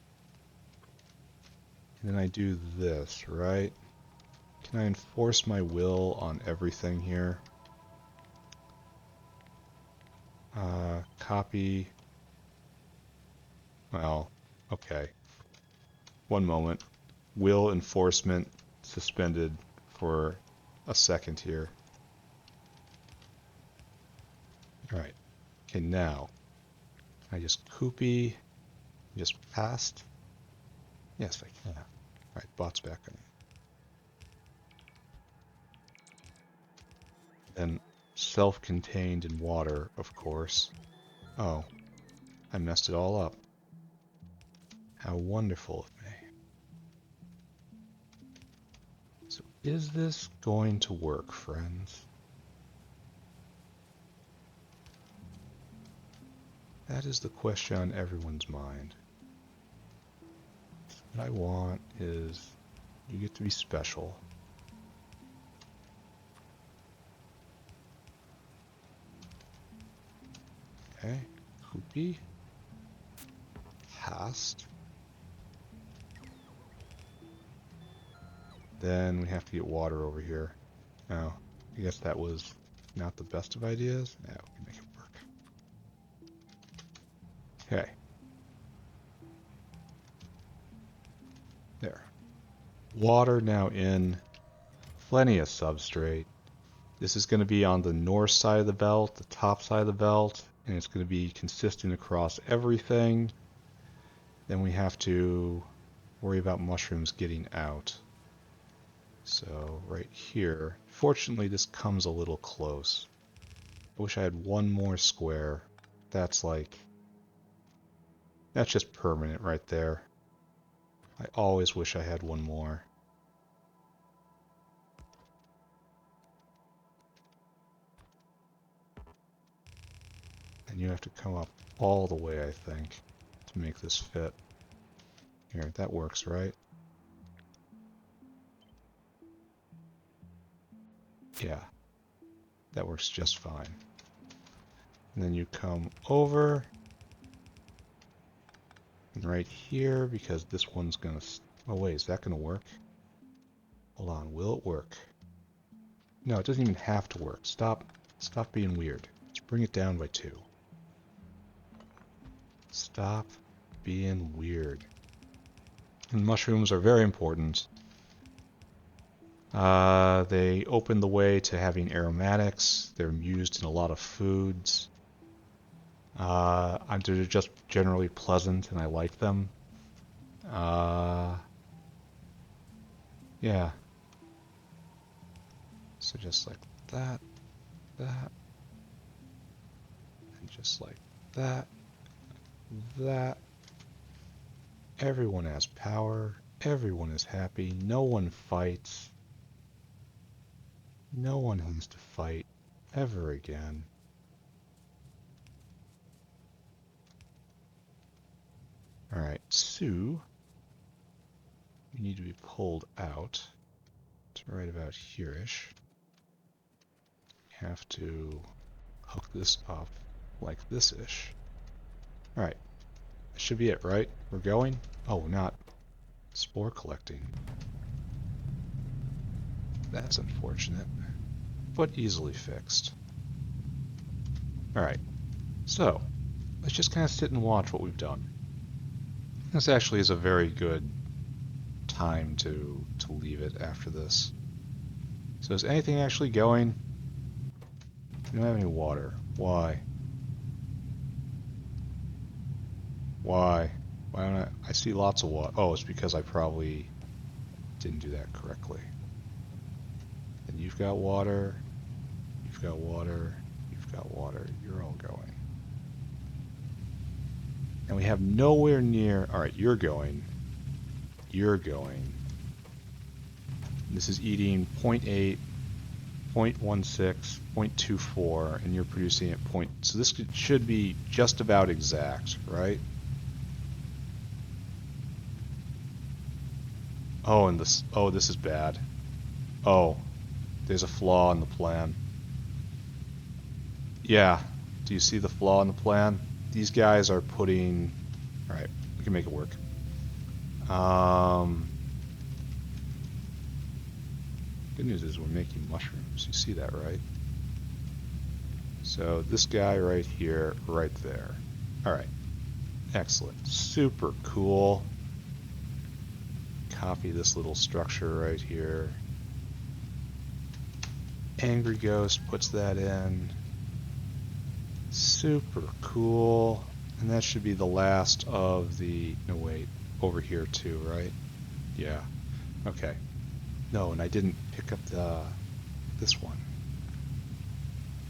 And then I do this, right? Can I enforce my will on everything here? Copy. Well, okay. One moment. Will enforcement suspended for a second here. Alright. Okay, now. I just copy. Just passed. Yes, I can. Alright, bot's back on. Then self-contained in water, of course. Oh, I messed it all up. How wonderful of me. So is this going to work, friends? That is the question on everyone's mind. What I want is you get to be special. Okay, Hoopy. Passed. Then we have to get water over here. Oh, I guess that was not the best of ideas. Yeah, we can make it work. Okay. There. Water now in. Plenty of substrate. This is going to be on the north side of the belt, the top side of the belt, and it's going to be consistent across everything. Then we have to worry about mushrooms getting out. So right here, fortunately this comes a little close. I wish I had one more square. That's just permanent right there. I always wish I had one more. And you have to come up all the way, I think, to make this fit. Here, that works, right? Yeah, that works just fine. And then you come over, and right here, because this one's gonna... Oh wait, is that gonna work? Hold on, will it work? No, it doesn't even have to work. Stop being weird. Let's bring it down by 2. Stop being weird. And mushrooms are very important. They open the way to having aromatics. They're used in a lot of foods. They're just generally pleasant and I like them. Yeah. So just like that, and just like that. Everyone has power. Everyone is happy. No one fights. No one has to fight ever again. Alright, Sue, you need to be pulled out to right about here-ish. You have to hook this up like this-ish. Alright, that should be it, right? We're going? Oh, not spore collecting. That's unfortunate, but easily fixed. Alright, so let's just kind of sit and watch what we've done. This actually is a very good time to leave it after this. So is anything actually going? We don't have any water. Why? Why? Why don't I see lots of water. Oh, it's because I probably didn't do that correctly. And you've got water. You've got water. You've got water. You're all going. And we have nowhere near... Alright, you're going. You're going. This is eating 0.8, 0.16, 0.24, and you're producing at point. So this should be just about exact, right? Oh, and this. Oh, this is bad. Oh, there's a flaw in the plan. Yeah. Do you see the flaw in the plan? These guys are putting. All right, we can make it work. Good news is we're making mushrooms. You see that, right? So this guy right here, right there. All right. Excellent. Super cool. Copy this little structure right here. Angry Ghost puts that in. Super cool. And that should be the last of the... No, wait. Over here too, right? Yeah. Okay. No, and I didn't pick up this one.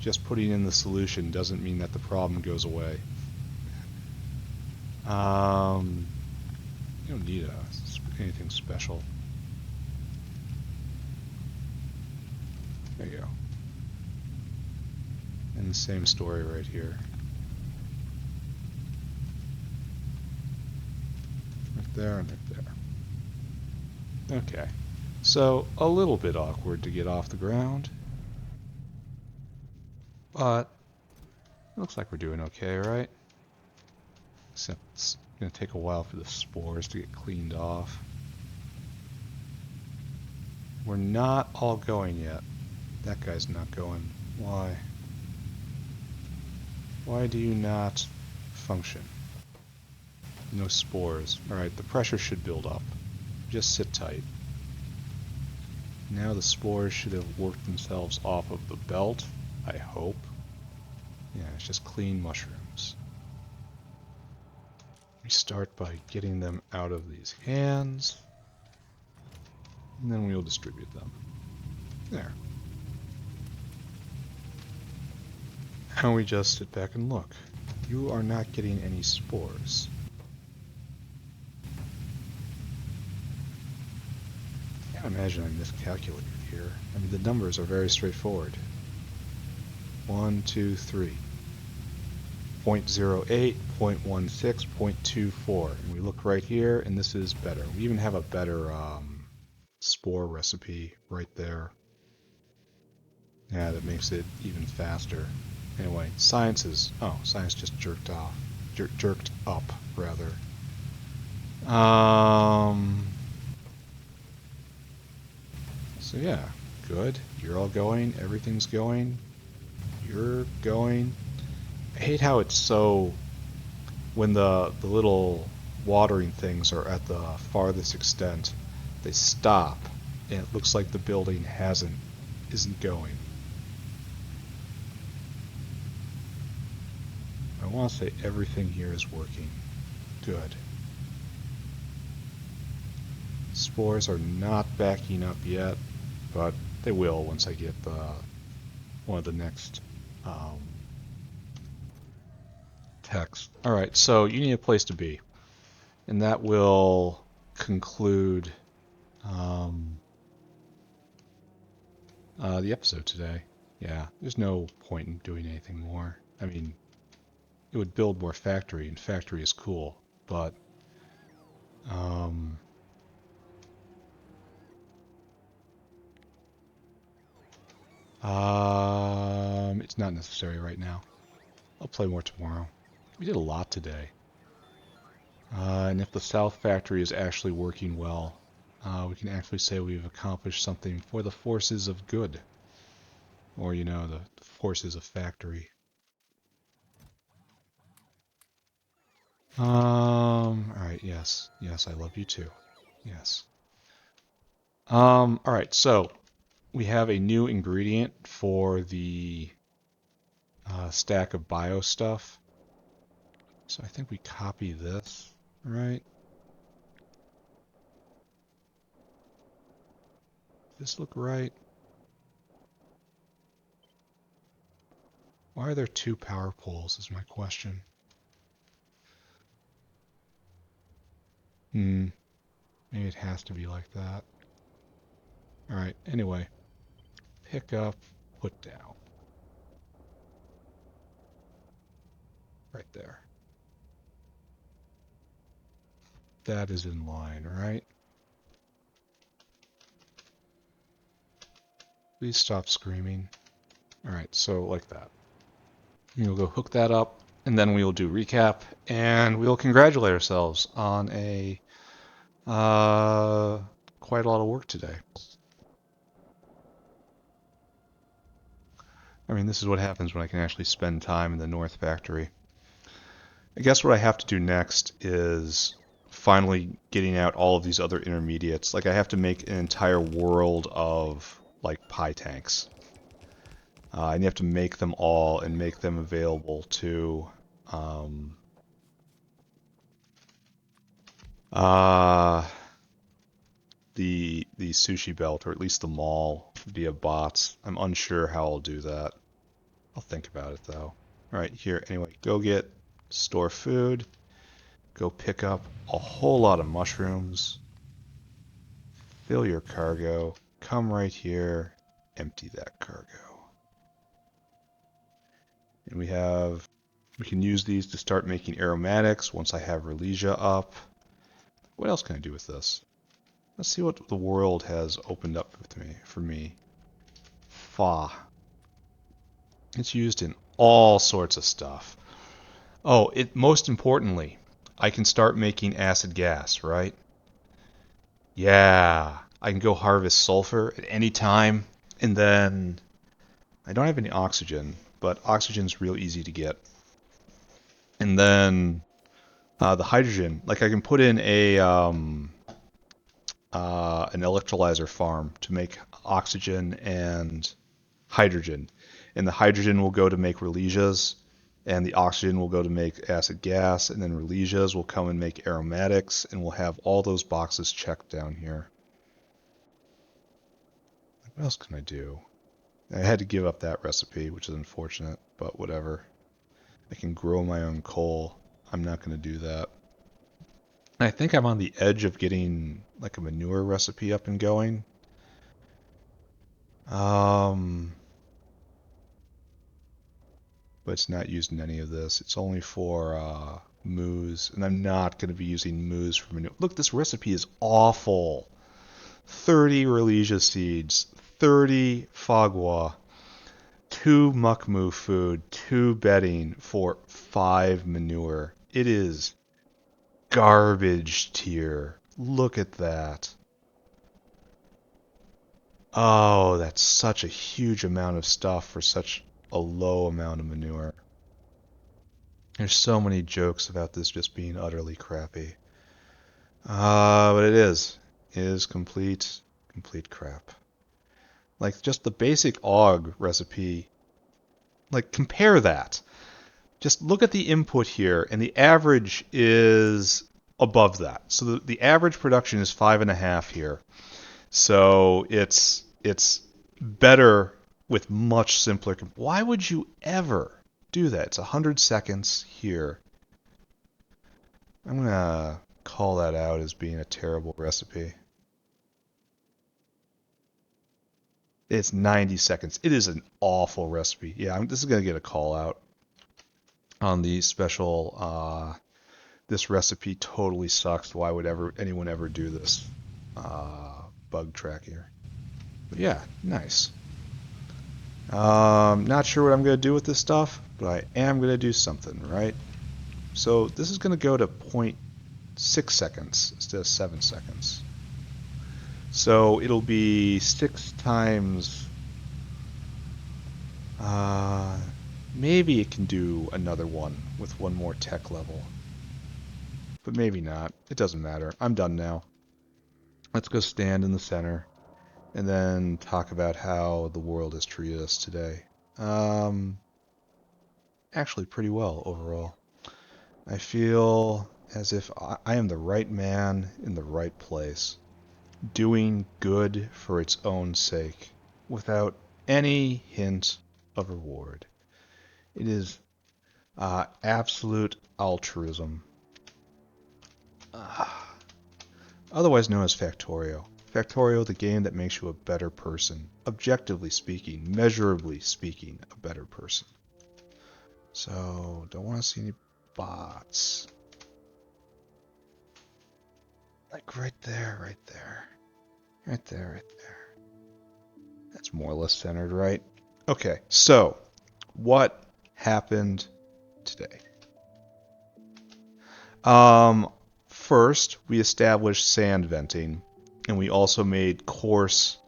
Just putting in the solution doesn't mean that the problem goes away. You don't need anything special. There you go. And the same story right here. Right there and right there. Okay. So, a little bit awkward to get off the ground. But, it looks like we're doing okay, right? Except it's going to take a while for the spores to get cleaned off. We're not all going yet. That guy's not going. Why? Why do you not function? No spores. Alright, the pressure should build up. Just sit tight. Now the spores should have worked themselves off of the belt, I hope. Yeah, it's just clean mushrooms. We start by getting them out of these hands, and then we'll distribute them. There. Now we just sit back and look. You are not getting any spores. I can't imagine I miscalculated here. I mean, the numbers are very straightforward. 1, 2, 3. 0.08, 0.16, 0.24. And we look right here, and this is better. We even have a better spore recipe right there. Yeah, that makes it even faster. Anyway, science just jerked off. Jerked up, rather. So yeah, good. You're all going. Everything's going. You're going. I hate how it's so... When the little watering things are at the farthest extent, they stop, and it looks like the building isn't going. I want to say everything here is working. Good. Spores are not backing up yet, but they will once I get one of the next text. Alright, so you need a place to be. And that will conclude the episode today. Yeah, there's no point in doing anything more. I mean, it would build more factory, and factory is cool, but it's not necessary right now. I'll play more tomorrow. We did a lot today. And if the South Factory is actually working well, we can actually say we've accomplished something for the forces of good. Or, you know, the forces of factory. Alright, yes. Yes, I love you too. Yes. Alright, so we have a new ingredient for the stack of bio stuff. So I think we copy this, right? Does this look right? Why are there two power poles is my question. Maybe it has to be like that. Alright, anyway. Pick up, put down. Right there. That is in line, right? Please stop screaming. Alright, so like that. We'll go hook that up, and then we'll do recap, and we'll congratulate ourselves on a quite a lot of work today. I mean, this is what happens when I can actually spend time in the North Factory. I guess what I have to do next is finally getting out all of these other intermediates. Like I have to make an entire world of like pie tanks. And you have to make them all and make them available to uh, the sushi belt, or at least the mall, via bots. I'm unsure how I'll do that. I'll think about it though. All right, here. Anyway, go get store food. Go pick up a whole lot of mushrooms. Fill your cargo. Come right here. Empty that cargo. And we can use these to start making aromatics once I have Relesia up. What else can I do with this? Let's see what the world has opened up for me. Fa. It's used in all sorts of stuff. Oh, most importantly, I can start making acid gas, right? Yeah, I can go harvest sulfur at any time, and then I don't have any oxygen, but oxygen's real easy to get. And then the hydrogen, like I can put in an electrolyzer farm to make oxygen and hydrogen. And the hydrogen will go to make Relesias, and the oxygen will go to make acid gas, and then Relesias will come and make aromatics, and we'll have all those boxes checked down here. What else can I do? I had to give up that recipe, which is unfortunate, but whatever. I can grow my own coal. I'm not going to do that. I think I'm on the edge of getting like a manure recipe up and going. But it's not used in any of this. It's only for moose, and I'm not going to be using moose for manure. Look, this recipe is awful. 30 Relesia seeds, 30 Fawogae, 2 muckmoo food, 2 bedding for 5 manure. It is garbage tier. Look at that. Oh, that's such a huge amount of stuff for such a low amount of manure. There's so many jokes about this just being utterly crappy. But it is. It is complete crap. Like, just the basic AUG recipe. Like, compare that. Just look at the input here, and the average is above that. So the average production is 5.5 here. So it's better with much simpler. Why would you ever do that? It's 100 seconds here. I'm gonna call that out as being a terrible recipe. It's 90 seconds. It is an awful recipe. Yeah, this is gonna get a call out on the special. This recipe totally sucks. Why would anyone ever do this? Bug track here. But yeah, nice. Not sure what I'm going to do with this stuff, but I am going to do something, right? So this is going to go to 0.6 seconds instead of 7 seconds. So it'll be 6 times... maybe it can do another one with one more tech level. But maybe not. It doesn't matter. I'm done now. Let's go stand in the center and then talk about how the world has treated us today. Actually pretty well overall. I feel as if I am the right man in the right place, doing good for its own sake, without any hint of reward. It is absolute altruism. Otherwise known as Factorio. Factorio, the game that makes you a better person. Objectively speaking, measurably speaking, a better person. So, don't want to see any bots. Like right there, right there. Right there, right there. That's more or less centered, right? Okay, so what happened today? First, we established sand venting, and we also made coarse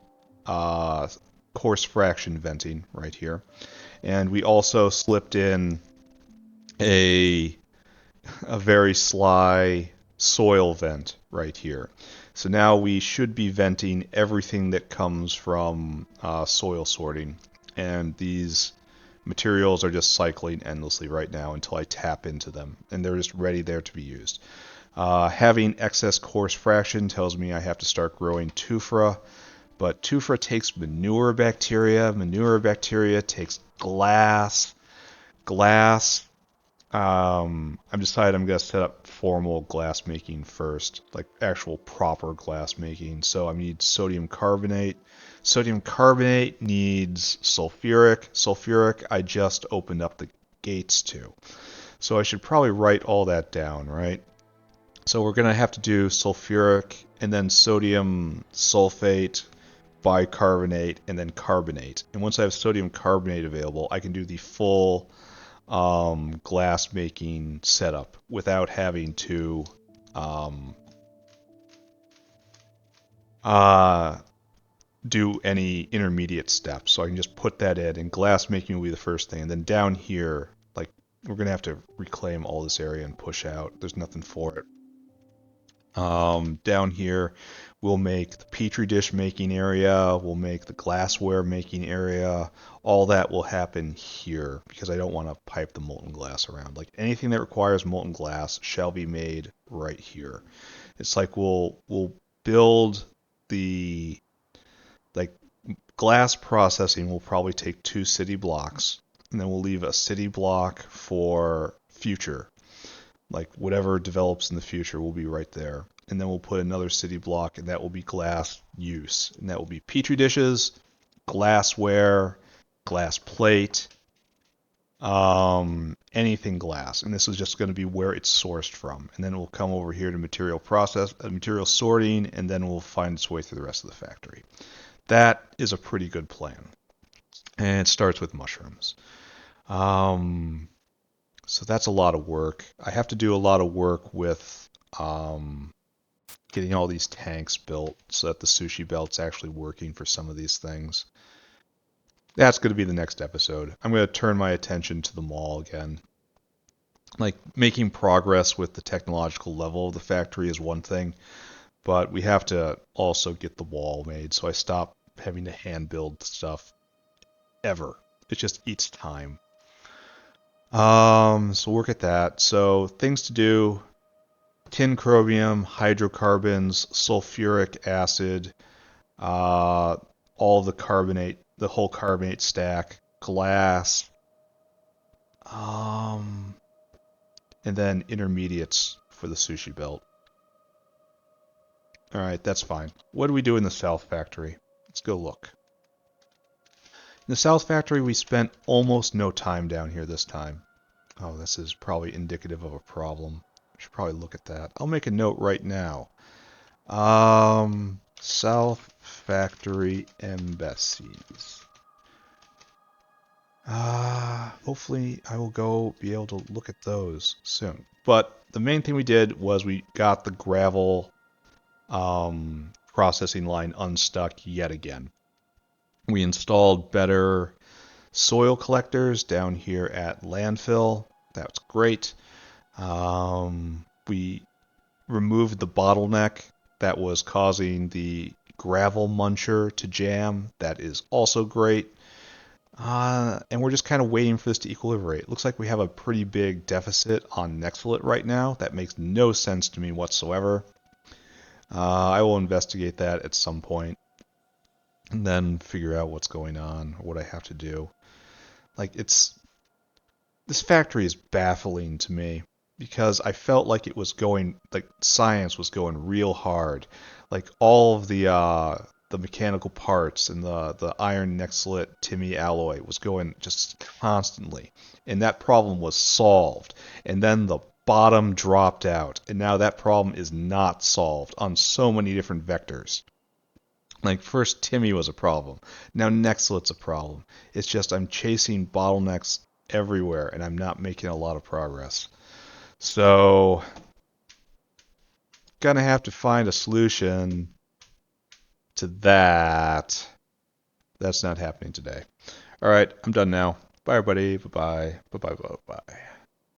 fraction venting right here. And we also slipped in a very sly soil vent right here. So now we should be venting everything that comes from soil sorting. And these materials are just cycling endlessly right now until I tap into them. And they're just ready there to be used. Having excess coarse fraction tells me I have to start growing tufa. But tufa takes manure bacteria. Manure bacteria takes glass. Glass. I've decided I'm going to set up formal glass making first, like actual proper glass making. So I need sodium carbonate. Sodium carbonate needs sulfuric. Sulfuric I just opened up the gates to. So I should probably write all that down, right? So we're going to have to do sulfuric and then sodium sulfate, bicarbonate, and then carbonate. And once I have sodium carbonate available, I can do the full glass making setup without having to do any intermediate steps. So I can just put that in, and glass making will be the first thing. And then down here, like, we're going to have to reclaim all this area and push out. There's nothing for it. Down here, we'll make the petri dish making area, we'll make the glassware making area. All that will happen here because I don't want to pipe the molten glass around. Like anything that requires molten glass shall be made right here. It's like we'll build the like glass processing will probably take 2 city blocks, and then we'll leave a city block for future. Like whatever develops in the future will be right there. And then we'll put another city block, and that will be glass use. And that will be petri dishes, glassware, glass plate, anything glass. And this is just going to be where it's sourced from. And then we'll come over here to material sorting, and then we'll find its way through the rest of the factory. That is a pretty good plan. And it starts with mushrooms. So that's a lot of work. I have to do a lot of work with getting all these tanks built so that the sushi belt's actually working for some of these things. That's going to be the next episode. I'm going to turn my attention to the mall again. Like, making progress with the technological level of the factory is one thing, but we have to also get the wall made, so I stop having to hand build stuff ever. It just eats time. So work at that. So things to do: tin chromium, hydrocarbons, sulfuric acid, all the carbonate, the whole carbonate stack, glass, and then intermediates for the sushi belt. All right, that's fine. What do we do in the South Factory? Let's go look. In the South Factory, we spent almost no time down here this time. Oh, this is probably indicative of a problem. I should probably look at that. I'll make a note right now. South Factory embassies. Hopefully I will be able to look at those soon. But the main thing we did was we got the gravel processing line unstuck yet again. We installed better soil collectors down here at landfill. That's great. We removed the bottleneck that was causing the gravel muncher to jam. That is also great. And we're just kind of waiting for this to equilibrate. It looks like we have a pretty big deficit on Nextlet right now. That makes no sense to me whatsoever. I will investigate that at some point and then figure out what's going on or what I have to do. Like, this factory is baffling to me because I felt like it was going, like science was going real hard. Like all of the mechanical parts and the iron nextlet Timmy alloy was going just constantly. And that problem was solved. And then the bottom dropped out. And now that problem is not solved on so many different vectors. Like first Timmy was a problem. Now nextlet's a problem. It's just I'm chasing bottlenecks everywhere and I'm not making a lot of progress. So, gonna have to find a solution to that. That's not happening today. All right, I'm done now. Bye, everybody. Bye-bye. Bye-bye. Bye-bye.